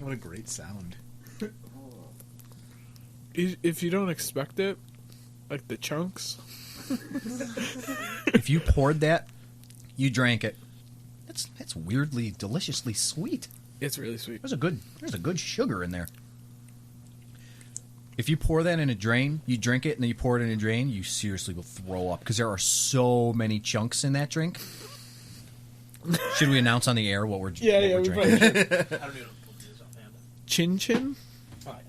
What a great sound. If you don't expect it, like the chunks. If you poured that, you drank it. It's weirdly, deliciously sweet. It's really sweet. There's a good sugar in there. If you pour that in a drain, you drink it, and then you pour it in a drain, you seriously will throw up because there are so many chunks in that drink. Should we announce on the air what we're Yeah, what we're we drinking? probably Chin Chin?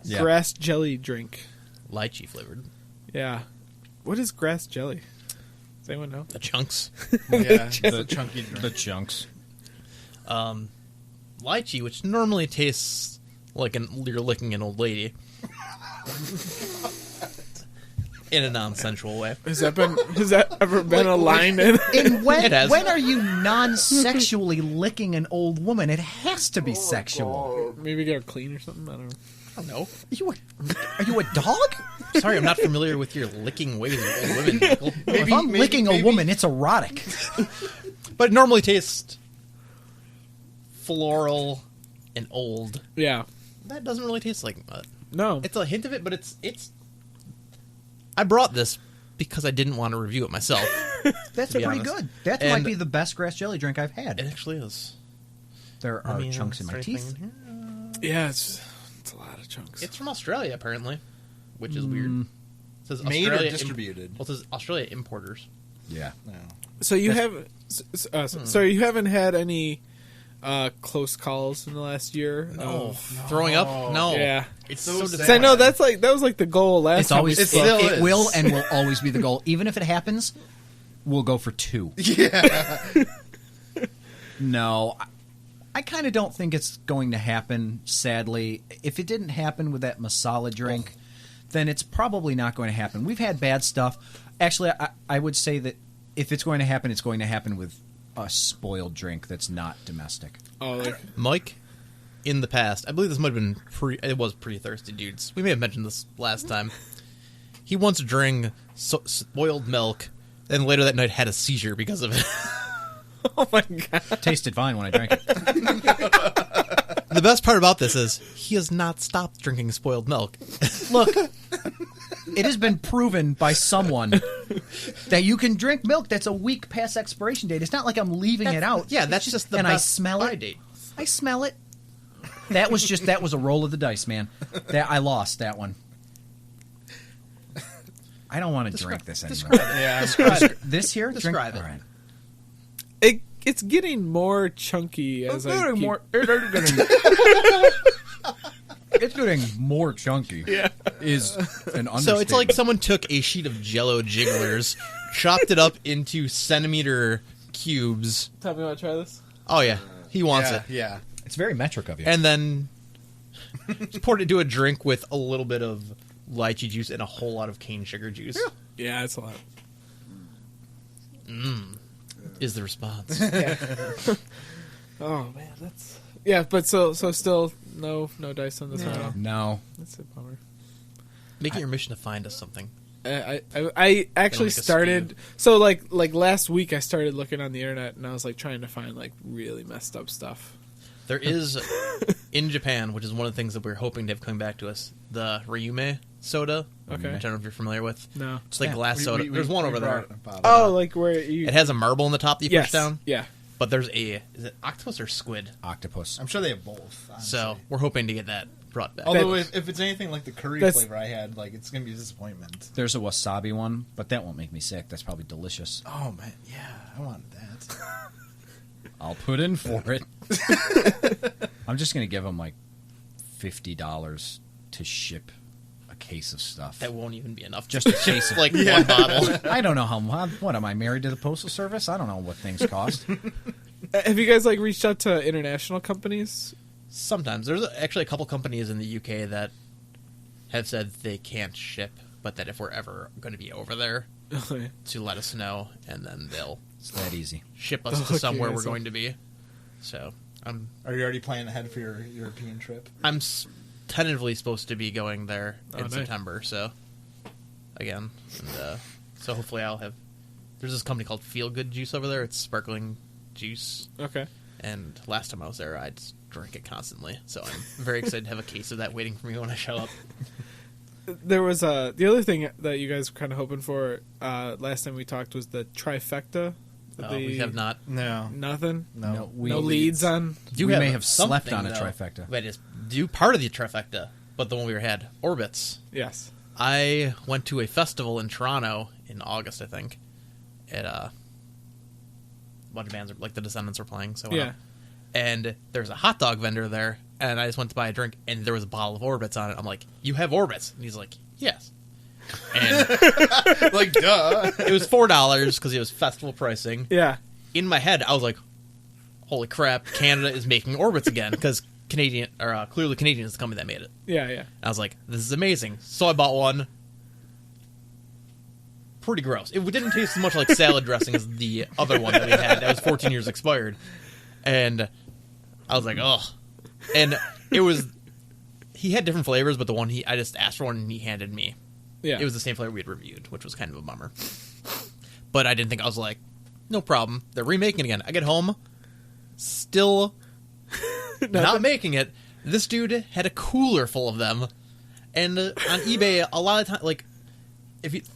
Yeah. Grass jelly drink. Lychee flavored. Yeah. What is grass jelly? Does anyone know? The chunks. Yeah, the chunky drink. The chunks. Lychee, which normally tastes like you're licking an old lady. In a non-sensual way. Has that ever been a line in? And It has. when are you non-sexually licking an old woman? It has to be sexual. Maybe get her clean or something? I don't know. I don't know. Are you a dog? Sorry, I'm not familiar with your licking ways with old women, Michael. If I'm licking a woman, it's erotic. But it normally tastes floral and old. Yeah. That doesn't really taste like mud. No. It's a hint of it, but it's. I brought this because I didn't want to review it myself. That's To be pretty honest. good. That And- might be the best grass jelly drink I've It had. actually is. There are chunks in is my there teeth. anything in here? Yeah, it's a lot of chunks. It's from Australia, apparently, which is weird. It says Made or Australia distributed? Well, it says Australia importers. Yeah. No. So you have, so you haven't had any close calls in the last year? Oh, throwing up? No. Yeah. It's So so sad. So I know that was like the goal last It's time. always we it, spoke. still it is. will and will always be the goal. Even if it happens, we'll go for 2. Yeah. No, I kind of don't think it's going to happen. Sadly, if it didn't happen with that masala drink, then it's probably not going to happen. We've had bad stuff. Actually, I would say that if it's going to happen, it's going to happen with a spoiled drink that's not domestic. Oh, like, Mike, in the past, I believe this might have been it was Pre-Thirsty Dudes. We may have mentioned this last time. He once drank spoiled milk, and later that night had a seizure because of it. oh my god. Tasted fine when I drank it. The best part about this is he has not stopped drinking spoiled milk. Look, it has been proven by someone that you can drink milk that's a week past expiration date. It's not like I'm leaving it out. Yeah, that's just the and best I smell buy it. date. I smell it. That was a roll of the dice, man. That I lost that one. I don't want to drink this anymore. Yeah. Describe it. This here, Describe drink, it. All right. It's getting more chunky as I keep... It's getting more chunky. Yeah. Is an understatement. So it's like someone took a sheet of Jell-O jigglers, chopped it up into centimeter cubes. Tell me, want to try this? Oh yeah, he wants it. Yeah. It's very metric of you. And then just poured it into a drink with a little bit of lychee juice and a whole lot of cane sugar juice. Yeah, it's a lot. is the response. Oh man, that's But so still no dice on this one. at all? No. That's a bummer. Make it your mission to find us something. I actually Like a started so like last week I started looking on the internet and I was like trying to find like really messed up stuff. There is in Japan, which is one of the things that we're hoping to have coming back to us, the Ryume soda. Okay. I don't know if you're familiar with. No. It's like glass soda. There's one over there. Oh, like where you? It has a marble in the top that you yes. push down. Yeah. But there's is it octopus or squid? Octopus. I'm sure they have both. Honestly. So we're hoping to get that brought back. Although if it's anything like the curry That's- flavor I had, like it's gonna be a disappointment. There's a wasabi one, but that won't make me sick. That's probably delicious. Oh man, yeah, I wanted that. I'll put in for it. I'm just going to give them like $50 to ship a case of stuff. That won't even be enough. Just a case of like one bottle. I don't know what am I married to the postal service? I don't know what things cost. Have you guys like reached out to international companies? Sometimes there's actually a couple companies in the UK that have said they can't ship, but that if we're ever going to be over there, to let us know, and then they'll It's that easy. ship us Okay, to somewhere we're so- going to be. So Are you already planning ahead for your European trip? I'm tentatively supposed to be going there in nice. September. So again, and so hopefully I'll have. There's this company called Feel Good Juice over there. It's sparkling juice. Okay. And last time I was there, I just drank it constantly. So I'm very excited to have a case of that waiting for me when I show up. There was the other thing that you guys were kind of hoping for last time we talked was the trifecta. We have not. No, Nothing. no. we, No leads on. Do We have may have slept something, on a though. trifecta. Wait, is do part of the trifecta, but the one we had, Orbits. Yes. I went to a festival in Toronto in August, I think. At a bunch of bands, like the Descendants, were playing. So I went Yeah. up. And there's a hot dog vendor there, and I just went to buy a drink, and there was a bottle of Orbits on it. I'm like, "You have Orbits?" And he's like, "Yes." And Like duh. it was $4 because it was festival pricing. Yeah. In my head, I was like, "Holy crap! Canada is making Orbits again," because clearly Canadian is the company that made it. Yeah. And I was like, "This is amazing!" So I bought one. Pretty gross. It didn't taste as much like salad dressing as the other one that we had. That was 14 years expired, and I was like, "Ugh!" And it was. He had different flavors, but the one I just asked for one, and he handed me. Yeah. It was the same flavor we had reviewed, which was kind of a bummer. But I didn't think. I was like, "No problem." They're remaking it again. I get home, still not making it. This dude had a cooler full of them, and on eBay, a lot of time, like,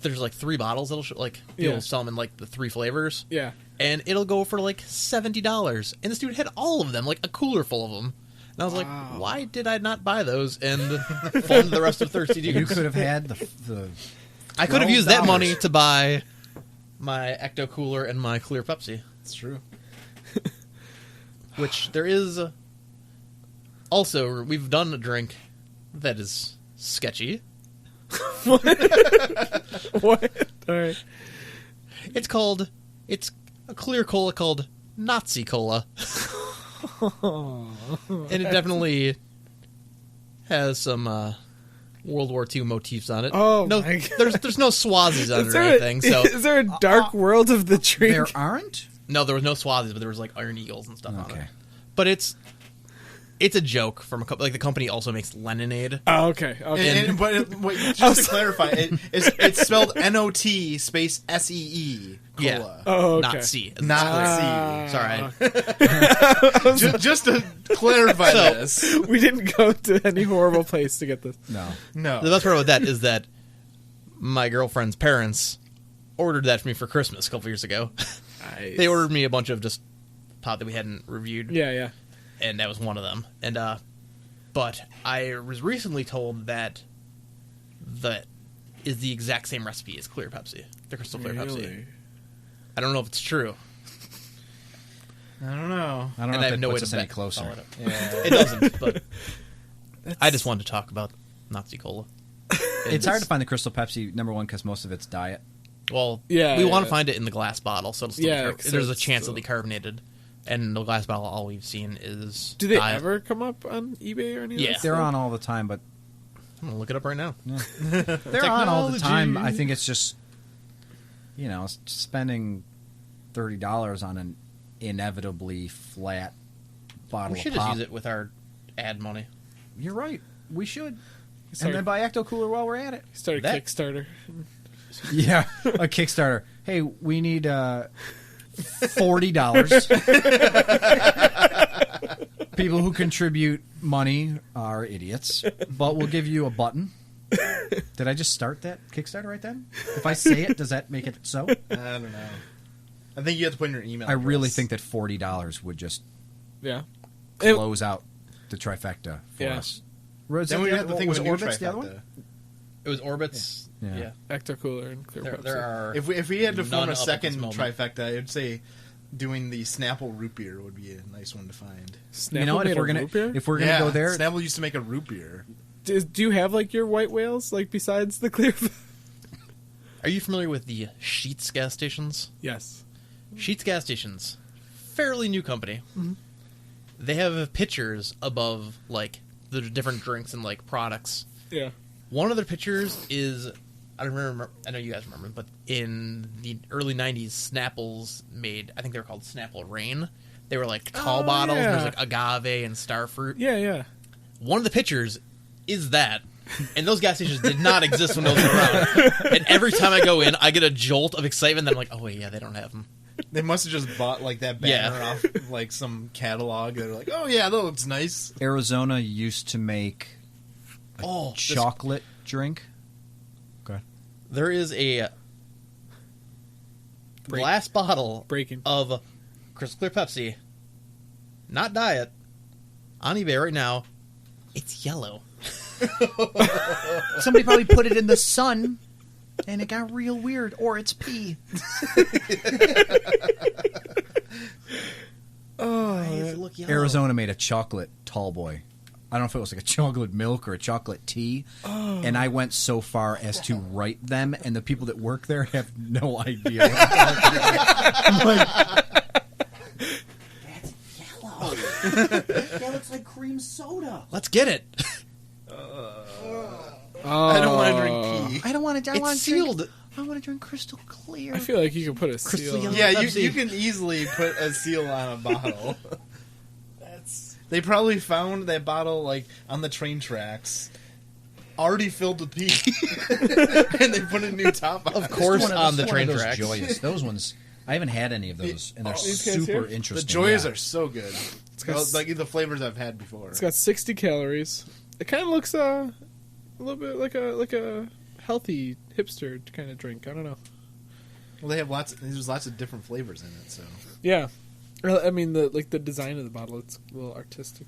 there's like 3 bottles, it'll like Yeah. you'll sell them in like the 3 flavors, Yeah. and it'll go for like $70. And this dude had all of them, like a cooler full of them. And I was like, Wow. why did I not buy those and fund the rest of Thirsty Dudes? You could have had the I could have used that $12. money to buy my Ecto Cooler and my Clear Pepsi, It's true. which there is. Also, we've done a drink that is sketchy. What? All right. It's a clear cola called Nazi Cola. And it definitely has some World War II motifs on it. Oh, no, my God. there's no Swazis on it Is or there, anything. So is there a dark world of the drink? There aren't? no, there was no Swazis, but there was like Iron Eagles and stuff on Okay. it. But it's a joke from a couple. Like the company also makes Leninade. Oh, okay. Okay. But just to clarify, it's spelled NOT space SEE cola. Yeah. Oh, okay. Not C. Not Sorry. just to clarify So- this. We didn't go to any horrible place to get this. No. No. The best part about that is that my girlfriend's parents ordered that for me for Christmas a couple years ago. They ordered me a bunch of just pop that we hadn't reviewed. Yeah, yeah. And that was one of them. And but I was recently told that is the exact same recipe as Clear Pepsi, the Crystal Clear Pepsi. I don't know if it's true. I don't know. I don't know And I if have it no way puts to us any follow closer. it up. Yeah. It doesn't, but I just wanted to talk about Nazi Cola. It's hard to find the Crystal Pepsi, number one, because most of it's diet. Well, Yeah, we yeah, want to yeah. find it in the glass bottle, so it'll still Yeah, be so there's a it's chance still- it'll be carbonated. And the glass bottle, all we've seen is Do they diet. ever come up on eBay or anything? Yeah. like that They're stuff? on all the time, but I'm gonna look it up right now. they're on all the time. Technology. I think it's just, spending $30 on an inevitably flat bottle We should of pop. just use it with our ad money. You're right. We should. Sorry. And then buy Ecto Cooler while we're at it. Start a That- Kickstarter. Yeah, a Kickstarter. Hey, we need $40. People who contribute money are idiots, but we'll give you a button. Did I just start that Kickstarter right then? If I say it, does that make it so? I don't know. I think you have to put in your email. I really address. think that $40 would just Yeah. It- close out the trifecta for Yeah. us. Was Then that we the have other- to think was of a new Orbits the other one? trifecta. It was Orbits. Yeah. Yeah. Ecto Cooler and Clear Pepsi. There are. If we had to form None a up at second this moment. trifecta, I'd say doing the Snapple root beer would be a nice one to find. Snapple You know what? made If a we're gonna root beer? go there, Snapple used to make a root beer. Do you have like your white whales like besides the Clear? Are you familiar with the Sheetz gas stations? Yes. Sheetz gas stations, fairly new company. They have pictures above like the different drinks and like products. Yeah. One of their pictures is I don't remember. I know you guys remember, but in the early '90s, Snapples made. I think they were called Snapple Rain. They were like tall Oh, bottles. yeah. And there's like agave and starfruit. Yeah, yeah. One of the pictures is that. And those gas stations did not exist when those were around. And every time I go in, I get a jolt of excitement. That I'm like, oh wait, yeah, they don't have them. They must have just bought like that banner Yeah. off like some catalog. They're like, oh yeah, that looks nice. Arizona used to make Oh, chocolate drink. Okay. there is a glass bottle Breaking. of Crystal Clear Pepsi, not diet, on eBay right now. It's yellow. Somebody probably put it in the sun, and it got real weird. Or it's pee. Oh, Why does it look yellow? Arizona made a chocolate tall boy. I don't know if it was like a chocolate milk or a chocolate tea. And I went so far as to write them, and the people that work there have no idea. What I'm like, that's yellow. That looks like cream soda. Let's get it. I don't want to drink pee. I don't want to. I It's want to sealed. Drink, I want to drink crystal clear. I feel like you could put a seal. Yellow. on Yeah, Pepsi. you can easily put a seal on a bottle. They probably found that bottle like on the train tracks, already filled with pee, and they put a new top on. Of course, This is on the one train of those tracks. Joyous. Those ones. I haven't had any of those, and they're these guys super here? The interesting. Joyas yeah. are so good. got Like the flavors I've had before. It's got 60 calories. It kind of looks a little bit like a healthy hipster kind of drink. I don't know. Well, they have there's lots of different flavors in it. So Yeah, I mean the design of the bottle. It's a little artistic.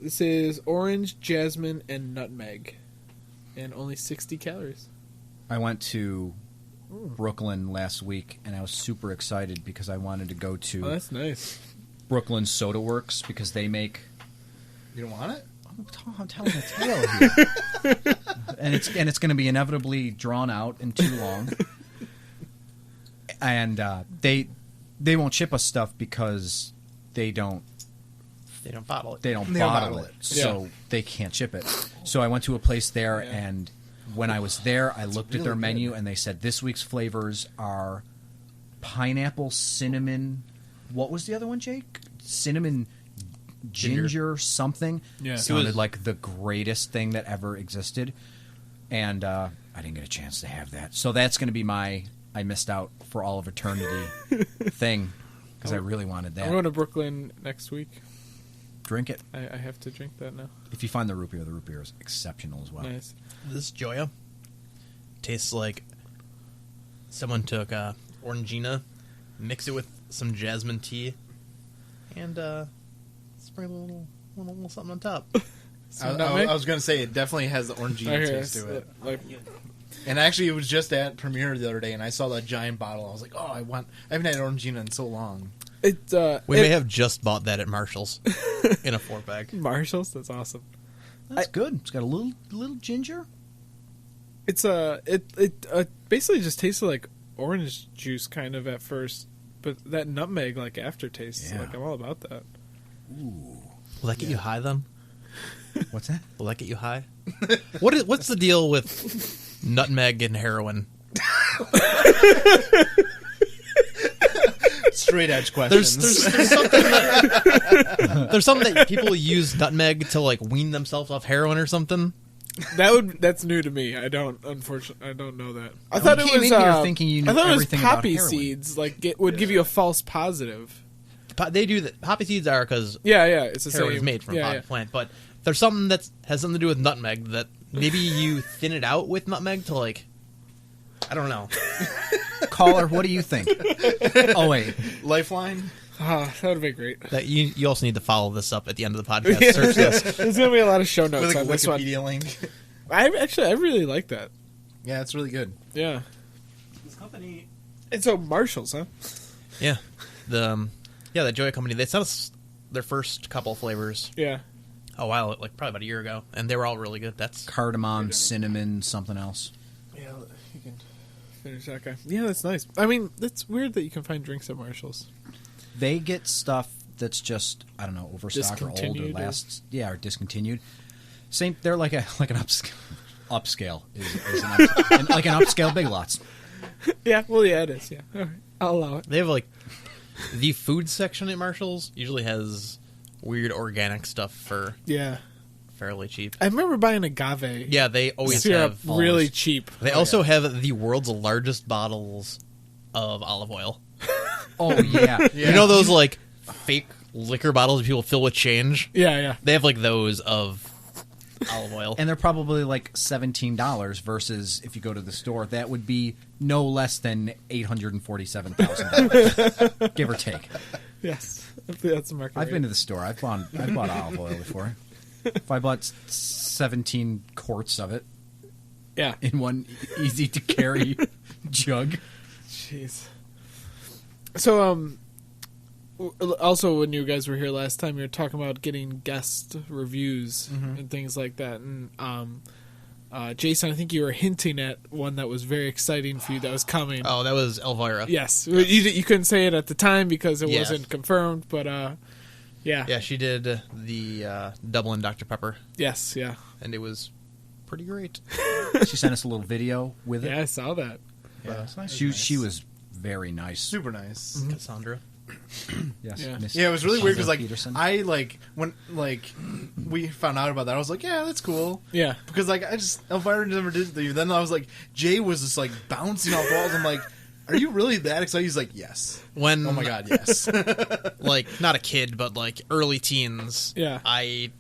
This is orange, jasmine, and nutmeg, and only 60 calories. I went to Brooklyn last week, and I was super excited because I wanted to go to Oh, that's nice. Brooklyn Soda Works because they make. you don't want it? I'm telling a tale here, and it's going to be inevitably drawn out and too long. And they won't ship us stuff because they don't They don't bottle it. they don't They don't bottle bottle it, it. so Yeah. they can't ship it. So I went to a place there, Yeah. and when I was there, I looked at their really menu, good. and they said this week's flavors are pineapple, cinnamon. What was the other one, Jake? Cinnamon, ginger something. Yeah. Sounded It was- like the greatest thing that ever existed, and I didn't get a chance to have that. So that's going to be my I missed out for all of eternity thing because I really wanted I'm that. going to Brooklyn next week. Drink it. I have to drink that now. If you find the root beer is exceptional as well. Nice. This Joya tastes like someone took Orangina, mixed it with some jasmine tea, and sprinkle a little something on top. Some nutmeg? I was going to say it definitely has the orangina I hear taste to it. Like, And actually, it was just at Premiere the other day, and I saw that giant bottle. I was like, "Oh, I haven't had orangina in so long." it, We may have just bought that at Marshall's in a 4-pack. Marshalls. That's awesome. That's good. It's got a little ginger. It's it basically just tasted like orange juice kind of at first, but that nutmeg like aftertaste. Yeah. Like I'm all about that. Will that get you high then? What's that? Will that get you high? What's the deal with nutmeg and heroin? Straight edge questions. There's something that there's something that people use nutmeg to like wean themselves off heroin or something. That's new to me. I don't know that. I thought it came was in here thinking you knew I thought it was everything about poppy heroin. seeds. Like it would give you a false positive. They do that. Poppy seeds are because Yeah, it's the heroin same. is made from yeah, poppy yeah. plant, but there's something that has something to do with nutmeg that maybe you thin it out with nutmeg to like. I don't know. Caller, what do you think? Oh wait, Lifeline. Ah, that would be great. That you also need to follow this up at the end of the podcast. Search this. There's gonna be a lot of show notes With a on this one. Wikipedia link. I really like that. Yeah, it's really good. Yeah. This company. And so Marshalls, huh? Yeah, the Joya company. They sent us their first couple flavors Yeah. a while, like probably about a year ago, and they were all really good. That's cardamom, cinnamon, something else. Yeah, you can finish that guy. Yeah, that's nice. I mean, it's weird that you can find drinks at Marshalls. They get stuff that's just I don't know overstock or old or Discontinued, last or discontinued. Same, they're like an upscale is like an upscale Big Lots. Yeah, well, yeah, it is. Yeah, all right, I'll allow it. they have like the food section at Marshalls usually has weird organic stuff for Yeah, fairly cheap. I remember buying agave. Yeah, they always syrup have really cheap. They also have the world's largest bottles of olive oil. Oh yeah, You know those like fake liquor bottles that people fill with change? Yeah. They have like those of olive oil. and they're probably like $17 versus if you go to the store, that would be no less than $847,000, give or take. Yes, that's a market. I've been to the store. I've bought olive oil before. If I bought 17 quarts of it Yeah. in one easy to carry jug. Jeez. So, also when you guys were here last time, you were talking about getting guest reviews and things like that. And Jason, I think you were hinting at one that was very exciting for you that was coming. Oh, that was Elvira. Yes, you couldn't say it at the time because it Yes. wasn't confirmed, but yeah, Yeah, she did the Dublin Dr. Pepper, yes, yeah, and it was pretty great. She sent us a little video with it. yeah. I saw that. Yeah, She was very nice. super nice. Cassandra. Yes. Yeah. Miss Yeah, it was really weird because Cassandra like Peterson. I like when like we found out about that, I was like, yeah, that's cool. Yeah, Because like I just Elvira never did it to you. Then I was like, Jay was just like bouncing off walls. I'm like, are you really that excited? He's like, yes. When Oh my god, yes. like not a kid, but like early teens. Yeah. I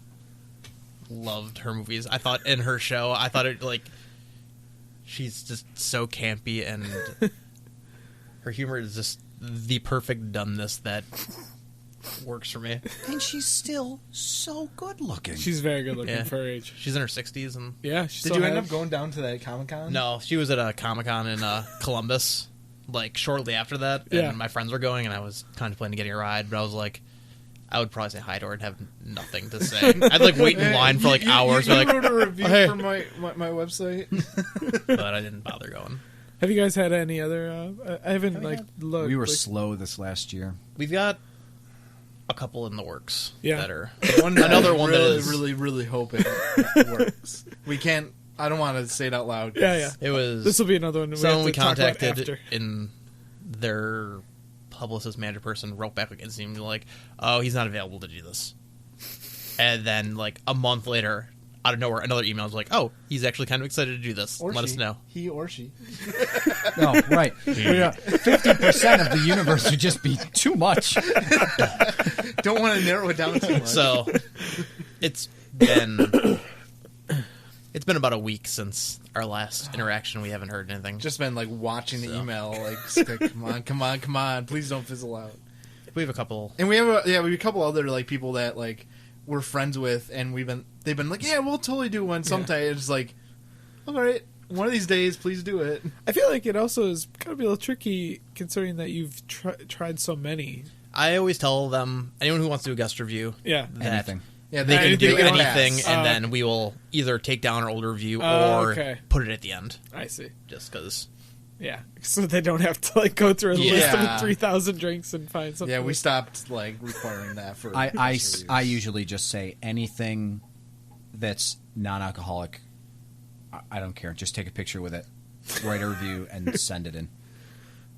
loved her movies. I thought in her show, I thought it like she's just so campy and her humor is just the perfect dumbness that works for me. and she's still so good looking. she's very good looking Yeah. for her age. She's in her 60s and Yeah, she Did still you end has- up going down to that Comic-Con? no, she was at a Comic-Con in Columbus like shortly after that, and Yeah. my friends were going, and I was contemplating getting a ride, but I was like, I would probably say hi to her and have nothing to say. I'd like wait in line for like hours, You but, like, wrote a review hey. for my website. but I didn't bother going. Have you guys had any other? I haven't looked. we were like, slow this last year. We've got a couple in the works Yeah. that are One that Another I one that really, is- really hoping it works. We can't. I don't want to say it out loud. 'cause Yeah. it was This will be another one. someone have we to talk about contacted after. in their publicist manager person wrote back and seemed like, oh, he's not available to do this. And then like a month later, out of nowhere, another email was like, oh, he's actually kind of excited to do this. Or Let she. us know. He or she. Oh, right. 50% of the universe would just be too much. Don't want to narrow it down too much. So it's been about a week since our last interaction. We haven't heard anything. Just been like watching the So. email, like, come on, please don't fizzle out. we have a couple. And we have we have a couple other like people that like we're friends with, and they've been like, yeah, we'll totally do one sometime. It's like, all right, one of these days, please do it. I feel like it also is gonna be a little tricky considering that you've tried so many. I always tell them, anyone who wants to do a guest review, Yeah. that Anything. Yeah, they can Anything do they want. anything, Pass. and then we will either take down our older review Oh, or okay. put it at the end, I see. just because. Yeah, so they don't have to like go through a list Yeah. of 3,000 drinks and find something. Yeah, we stopped like requiring that for. I reviews. usually just say anything that's non-alcoholic. I don't care. Just take a picture with it, write a review, and send it in.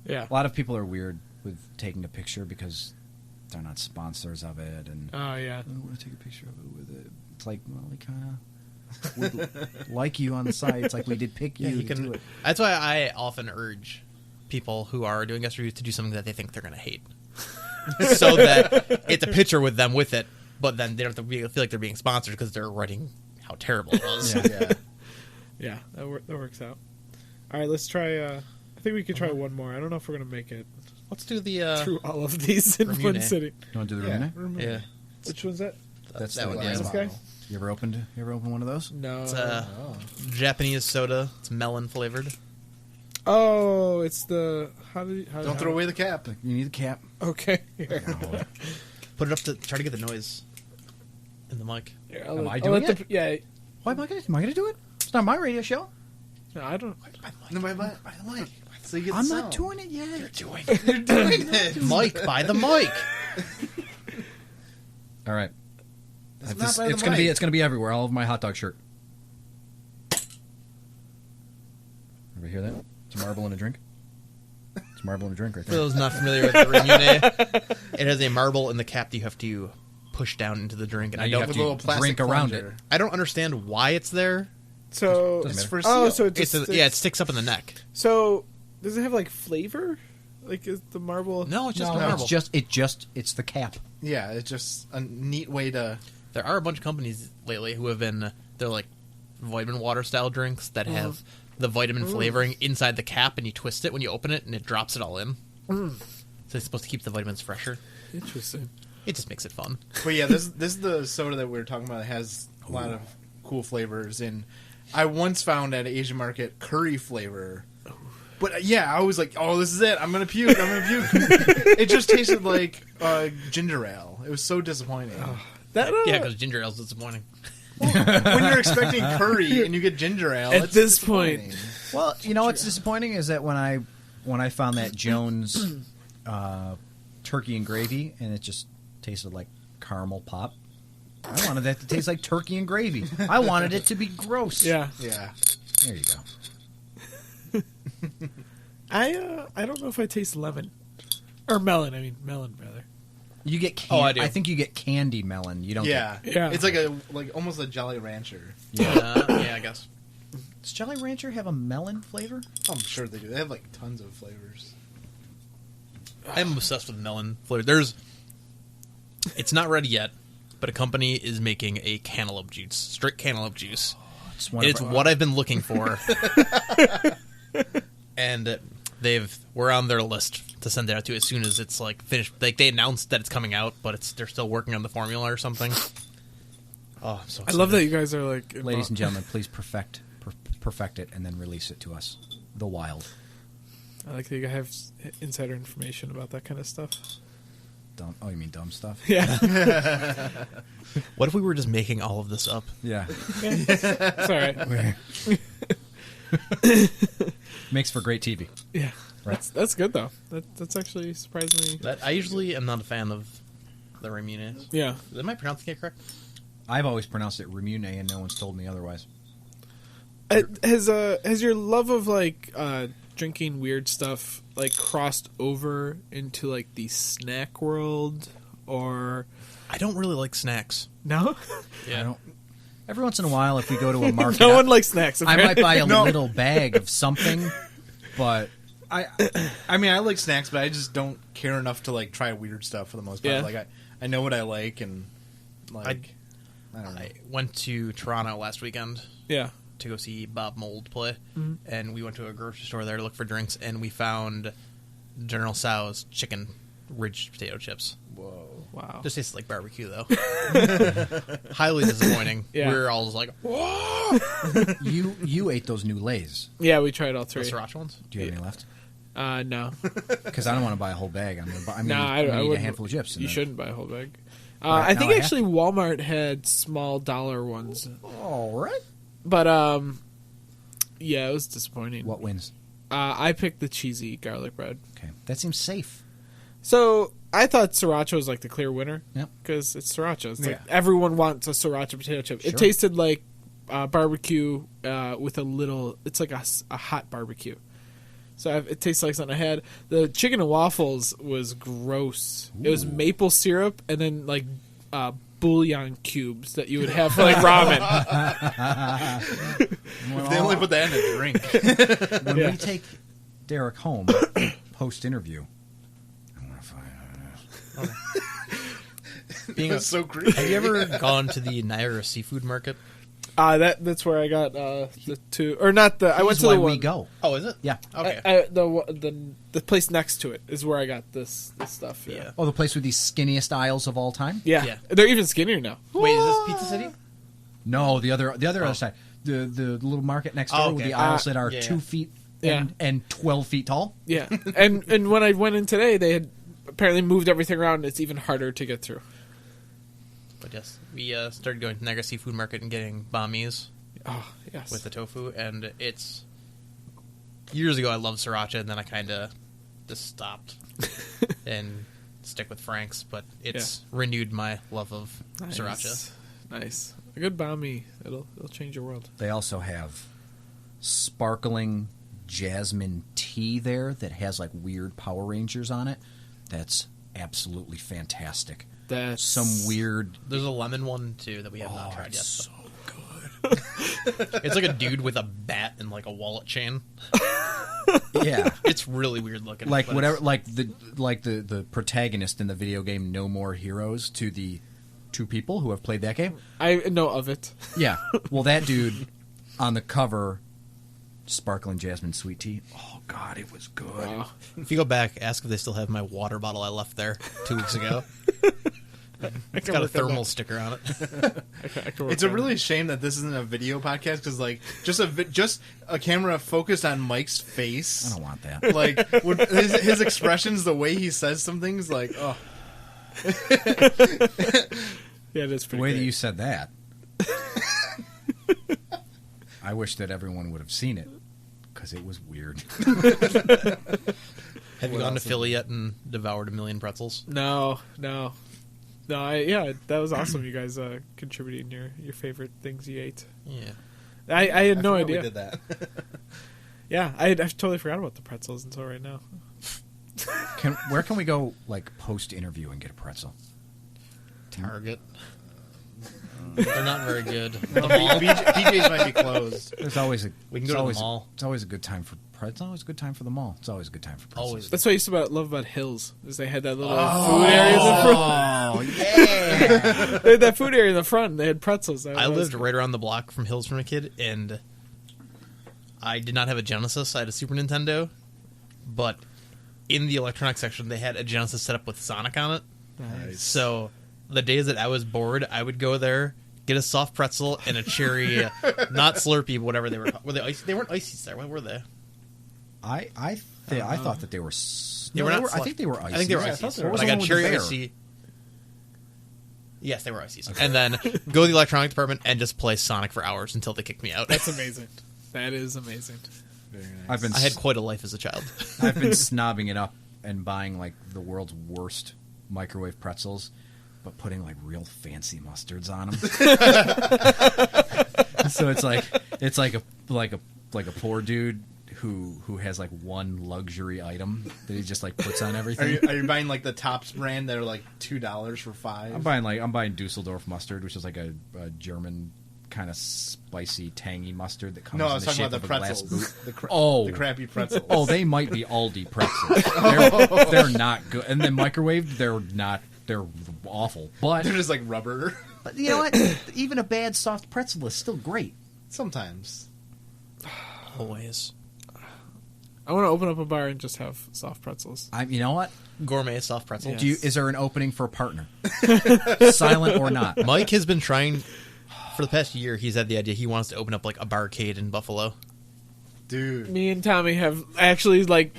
Yeah. A lot of people are weird with taking a picture because they're not sponsors of it, and Oh yeah. I want to take a picture of it with it. It's like, well, we kind of would like you on the site. It's like we did pick you Yeah, you to do can. it. That's why I often urge people who are doing guest reviews to do something that they think they're going to hate, so that it's a picture with them with it. But then they don't have to feel like they're being sponsored because they're writing how terrible it was. Yeah. Yeah, that works out. All right, let's try. I think we could try one more. I don't know if we're gonna make it Let's do the. through all of these in one Ramune. sitting. You want to do the Yeah. Ramune? Yeah, Which one's that? That's that the one. glass Yeah. Okay. bottle. You ever opened one of those? No. It's Oh. Japanese soda. It's melon flavored. Oh, it's the. How do you? Don't throw away the cap. You need the cap. Okay. Here. Put it up to try to get the noise in the mic. Here, Am I I'll doing let it? Yeah. Why am I going to do it? It's not my radio show. No, I don't. No, by the mic. So you get I'm the not sound. doing it yet. You're doing You're doing it. Mike by the mic. All right. That's It's, not by the it's gonna be mic. it's gonna be everywhere. All of my hot dog shirt. Ever hear that? It's a marble in a drink. It's a marble in a drink right For there. those not familiar with the Ramune, it has a marble in the cap that you have to push down into the drink, and Now I you don't. have With to a little plastic drink around plunger. it. I don't understand why it's there. So. Doesn't It's matter. for Oh, seal. so it It's just. it sticks up in the neck. So, does it have like flavor? Like is the marble? No, it's just No, a marble. it's the cap. Yeah, it's just a neat way to. There are a bunch of companies lately who have been they're like vitamin water style drinks that have the vitamin flavoring inside the cap, and you twist it when you open it, and it drops it all in. So it's supposed to keep the vitamins fresher. Interesting. It just makes it fun. But yeah, this is the soda that we were talking about. It has a lot of cool flavors, and I once found at an Asian market curry flavor. But yeah, I was like, "Oh, this is it! I'm gonna puke! I'm gonna puke!" It just tasted like ginger ale. It was so disappointing. That Yeah, because ginger ale's disappointing. When you're expecting curry and you get ginger ale, At it's this point. disappointing. Well, you know what's disappointing is that when I found that Jones turkey and gravy, and it just tasted like caramel pop. I wanted that to taste like turkey and gravy. I wanted it to be gross. Yeah. Yeah, There you go. I don't know if I taste lemon or melon. I mean melon rather. You get I do. I think you get candy melon. You don't yeah, Yeah. It's like almost a Jolly Rancher. Yeah, I guess. Does Jolly Rancher have a melon flavor? I'm sure they do. They have like tons of flavors. I'm obsessed with melon flavor. It's not ready yet, but a company is making a cantaloupe juice, straight cantaloupe juice. It's one It's of our- what I've been looking for, and we're on their list to send it out to as soon as it's like finished. Like they announced that it's coming out, but they're still working on the formula or something. Oh, I'm so I excited. love that you guys are like. Ladies and gentlemen, please perfect it and then release it to us. The Wild. I like that you guys have insider information about that kind of stuff. Dumb. Oh, you mean dumb stuff? Yeah, What if we were just making all of this up? Yeah. it's all right. Makes for great TV. Yeah, Right. that's good though. That's actually surprisingly. That I usually am not a fan of the Ramune. Yeah, Am I pronouncing it correct? I've always pronounced it Ramune, and no one's told me otherwise. has your love of like drinking weird stuff like crossed over into like the snack world or I don't really like snacks. no? I don't. Every once in a while, if we go to a market, No one likes snacks. I might buy a No. little bag of something, but I mean, I like snacks, but I just don't care enough to like try weird stuff for the most part. Yeah. Like I know what I like, and like I don't know. I went to Toronto last weekend Yeah. to go see Bob Mould play, Mhm. and we went to a grocery store there to look for drinks, and we found General Tso's chicken ridge potato chips. Whoa. Wow. Just tastes like barbecue though. Highly disappointing. Yeah. We were all just like, "Whoa!" you ate those new Lays. Yeah, we tried all The three. sriracha ones. Do you have any left? No. Because I don't want to buy a whole bag. I'm gonna No, I'm gonna eat a wouldn't. handful of chips. and You then- shouldn't buy a whole bag. Right, I now think I have actually Walmart had small dollar ones, All right. but yeah, it was disappointing. What wins? I picked the cheesy garlic bread. Okay, that seems safe. So I thought sriracha was like the clear winner. Yep. Because it's sriracha. It's like Yeah. everyone wants a sriracha potato chip. Sure. It tasted like barbecue with a little. It's like a hot barbecue. So it tastes like something I had. The chicken and waffles was gross. It was maple syrup and then like bouillon cubes that you would have for like ramen. If they only put that in a drink. When Yeah. we take Derek home post interview, I want to find. Being It's so creepy. have you ever gone to the Niagara Seafood Market? That's where I got the two, or not the. I went Here's to why the one. we go. Oh, is it? Yeah. Okay. The place next to it is where I got this stuff. Yeah. Yeah. Oh, the place with the skinniest aisles of all time. Yeah. Yeah. They're even skinnier now. Wait, is this Pizza City? No, the other side, the little market next door Oh, with okay. the aisles that are yeah, 2 yeah. feet Yeah. and 12 feet tall. Yeah. and when I went in today, they had apparently moved everything around. And it's even harder to get through. But yes, we started going to Niagara Seafood Market and getting bami's Oh yes. with the tofu, and it's years ago I loved sriracha, and then I kind of just stopped and stick with Frank's, but it's renewed my love of sriracha. Nice. A good bami. It'll change your world. They also have sparkling jasmine tea there that has like weird Power Rangers on it. That's absolutely fantastic. That's Some weird. There's a lemon one too that we have not tried yet. It's so but it's like a dude with a bat and like a wallet chain. yeah. It's really weird looking. Like but whatever, it's- like the protagonist in the video game No More Heroes to the two people who have played that game. I know of it. Yeah, well, that dude on the cover, sparkling jasmine sweet tea. Oh God, it was good. Wow. If you go back, ask if they still have my water bottle I left there 2 weeks ago. It's got a thermal sticker on it. It's a really shame that this isn't a video podcast because, like, just a camera focused on Mike's face. I don't want that. Like his expressions, the way he says some things, like, oh, Yeah, it is The pretty way great. that you said that, I wish that everyone would have seen it because it was weird. Have you gone to Philly yet and devoured 1 million pretzels? No. That was awesome. You guys contributing your favorite things you ate. Yeah. I had no forgot idea. we did that. Yeah, I totally forgot about the pretzels until right now. Where can we go, like, post interview and get a pretzel? Target. They're not very good. The mall. BJ's might be closed. There's always a. We can it's go to the always mall. It's always a good time for It's always a good time for the mall. It's always a good time for pretzels. Always. That's what I used to love about Hills, is they had that little food area in the front. Oh yeah. They had that food area in the front. And they had pretzels. I lived right around the block from Hills from a kid, and I did not have a Genesis. I had a Super Nintendo, but in the electronics section, they had a Genesis set up with Sonic on it. Nice. So the days that I was bored, I would go there, get a soft pretzel and a cherry, not Slurpee, but whatever they were. Were they icy? They weren't icy there. What were they? I thought that they were. They were not. I think they were icy. I think they were Yeah, I icy. thought they were. But What I was the got one cherry with the bear? icy. Yes, they were icy. And then go to the electronics department and just play Sonic for hours until they kicked me out. That's amazing. That is amazing. Very nice. I've been I had quite a life as a child. I've been snobbing it up and buying like the world's worst microwave pretzels, but putting like real fancy mustards on them. So it's like a poor dude who has like one luxury item that he just like puts on everything. Are you buying like the Tops brand that are like $2 for $5? I'm buying Dusseldorf mustard, which is like a German kind of spicy, tangy mustard that comes No, I in was the talking shape about of the a glass pretzels. boot. The crappy pretzels. Oh, they might be Aldi pretzels. They're not good. And then microwaved, they're awful. But they're just like rubber. you know what? Even a bad soft pretzel is still great. Sometimes. Always. I want to open up a bar and just have soft pretzels. You know what? Gourmet soft pretzel. Yeah. Is there an opening for a partner? Silent or not? Mike has been trying for the past year. He's had the idea he wants to open up like a barcade in Buffalo. Dude. Me and Tommy have actually like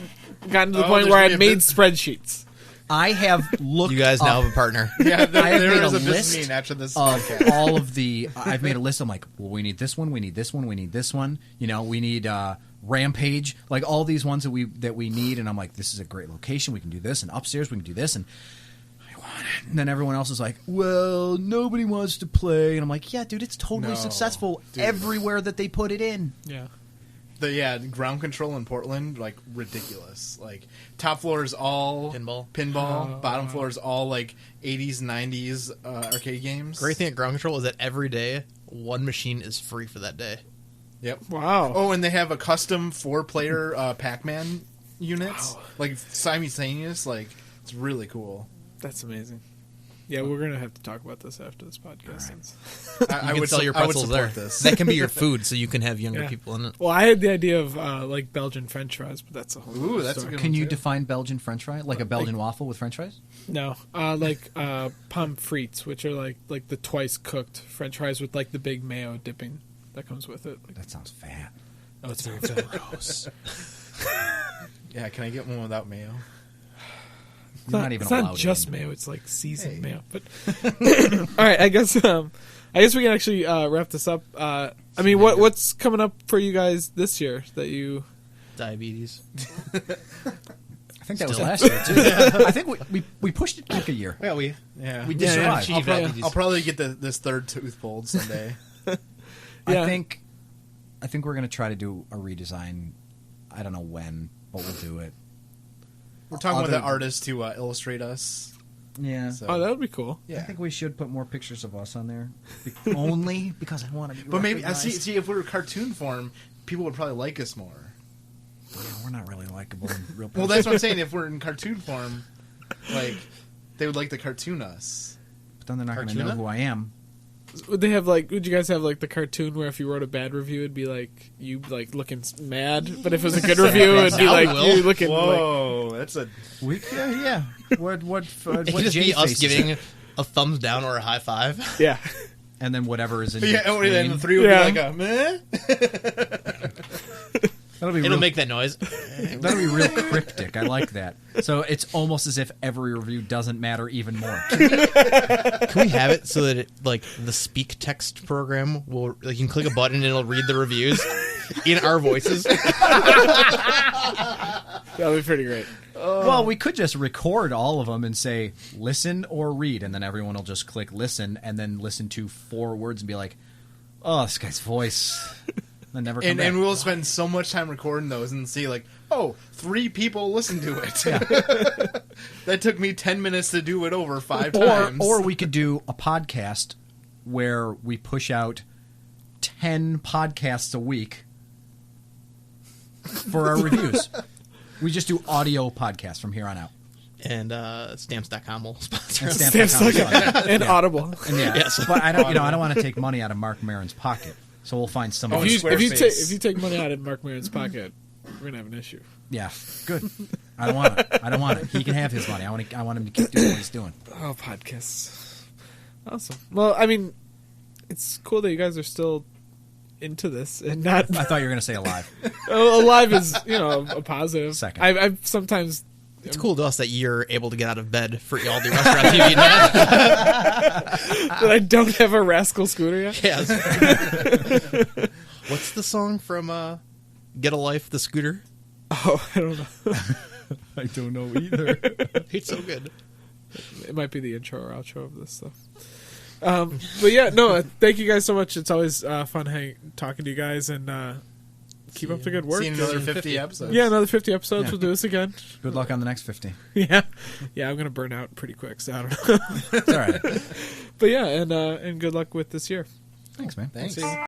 gotten to the Oh, point there's where gonna I be a made bit- spreadsheets. I have looked. You guys now up have a partner. Yeah, I have there made is a a business list meeting after this of podcast. all of the. I've made a list. I'm like, well, we need this one. We need this one. We need this one. You know, we need Rampage. Like all these ones that we need. And I'm like, this is a great location. We can do this. And upstairs we can do this. And I want it. And then everyone else is like, well, nobody wants to play. And I'm like, yeah, dude, it's totally No, successful dude. everywhere that they put it in. Yeah. the ground control in Portland, like ridiculous. Like top floor is all Pinball. bottom floor is all like 80s, 90s arcade games. Great thing at Ground Control is that every day one machine is free for that day. Yep. Wow. Oh, and they have a custom 4-player Pac-Man units, like simultaneous. Like it's really cool. That's amazing. Yeah, we're gonna have to talk about this after this podcast. I You can sell your I would pretzels support there. this. That can be your food, so you can have younger Yeah. people in it. Well, I had the idea of like Belgian French fries, but that's a whole. Ooh, other that's a story. good Can one, you too. define Belgian French fry? Like a Belgian waffle with French fries? No, like pommes frites, which are like the twice cooked French fries with like the big mayo dipping that comes with it. Like, That sounds fat. oh, it's very gross. Yeah, can I get one without mayo? You're not even it's allowed not just in. mayo; it's like seasoned Hey. mayo. But all right, I guess we can actually wrap this up. I mean, what's coming up for you guys this year that you? Diabetes. I think that was Still. last year, too. I think we pushed it back a year. Well, we Yeah, We did Yeah, survive. yeah. I'll, probably, diabetes. I'll probably get this third tooth pulled someday. Yeah. I think we're going to try to do a redesign. I don't know when, but we'll do it. We're talking with Other- an artist to illustrate us. Yeah. So. Oh, that would be cool. Yeah. I think we should put more pictures of us on there. Only because I want to be But maybe recognized. see if we were cartoon form, people would probably like us more. Yeah, we're not really likable in real Well, person. that's what I'm saying. If we're in cartoon form, like they would like to cartoon us. But then they're not going to know Cartoona? who I am. Would they have like? Would you guys have like the cartoon where if you wrote a bad review, it'd be like you like looking mad, but if it was a good review, it'd be Now like we will. you looking like. Whoa, that's a Yeah. What it could just Jay be us faces giving it. a thumbs down or a high five. Yeah, And then whatever is in yeah. between. And then the three would Yeah. be like a meh. That'll be It'll real, make that noise. that'll be real cryptic. I like that. So it's almost as if every review doesn't matter even more. Can we have it so that it, like the speak text program will like you can click a button and it'll read the reviews in our voices? that'd be pretty great. Well, we could just record all of them and say listen or read, and then everyone will just click listen and then listen to 4 words and be like, "Oh, this guy's voice." Then never come back. And we'll spend so much time recording those and see like, oh, 3 people listened to it. That took me 10 minutes to do it over 5 times. Or we could do a podcast where we push out 10 podcasts a week for our reviews. We just do audio podcasts from here on out. And stamps.com will sponsor And us. Stamps.com is fun. And Audible. And yeah, Yes. but I don't want to take money out of Mark Maron's pocket. So we'll find someone. If you Squarespace. if you take money out of Mark Maron's pocket, we're gonna have an issue. Yeah, good. I don't want it. I don't want it. He can have his money. I want him to keep doing what he's doing. Oh, podcasts. Awesome. Well, I mean, it's cool that you guys are still into this and not. I thought you were going to say alive. Alive is, a positive. Second. I've sometimes. It's cool to us that you're able to get out of bed for all the restaurant TV now. That I don't have a Rascal scooter yet. Yes. What's the song from Get a Life, the scooter? Oh, I don't know. I don't know either. It's so good. It might be the intro or outro of this stuff. But yeah, no, thank you guys so much. It's always fun talking to you guys, and keep up the good work. See another 50 episodes. Yeah, another 50 episodes. Yeah. We'll do this again. Good luck on the next 50. Yeah. I'm going to burn out pretty quick, so I don't know. It's all right. But yeah, and good luck with this year. Thanks, man. Thanks. See you.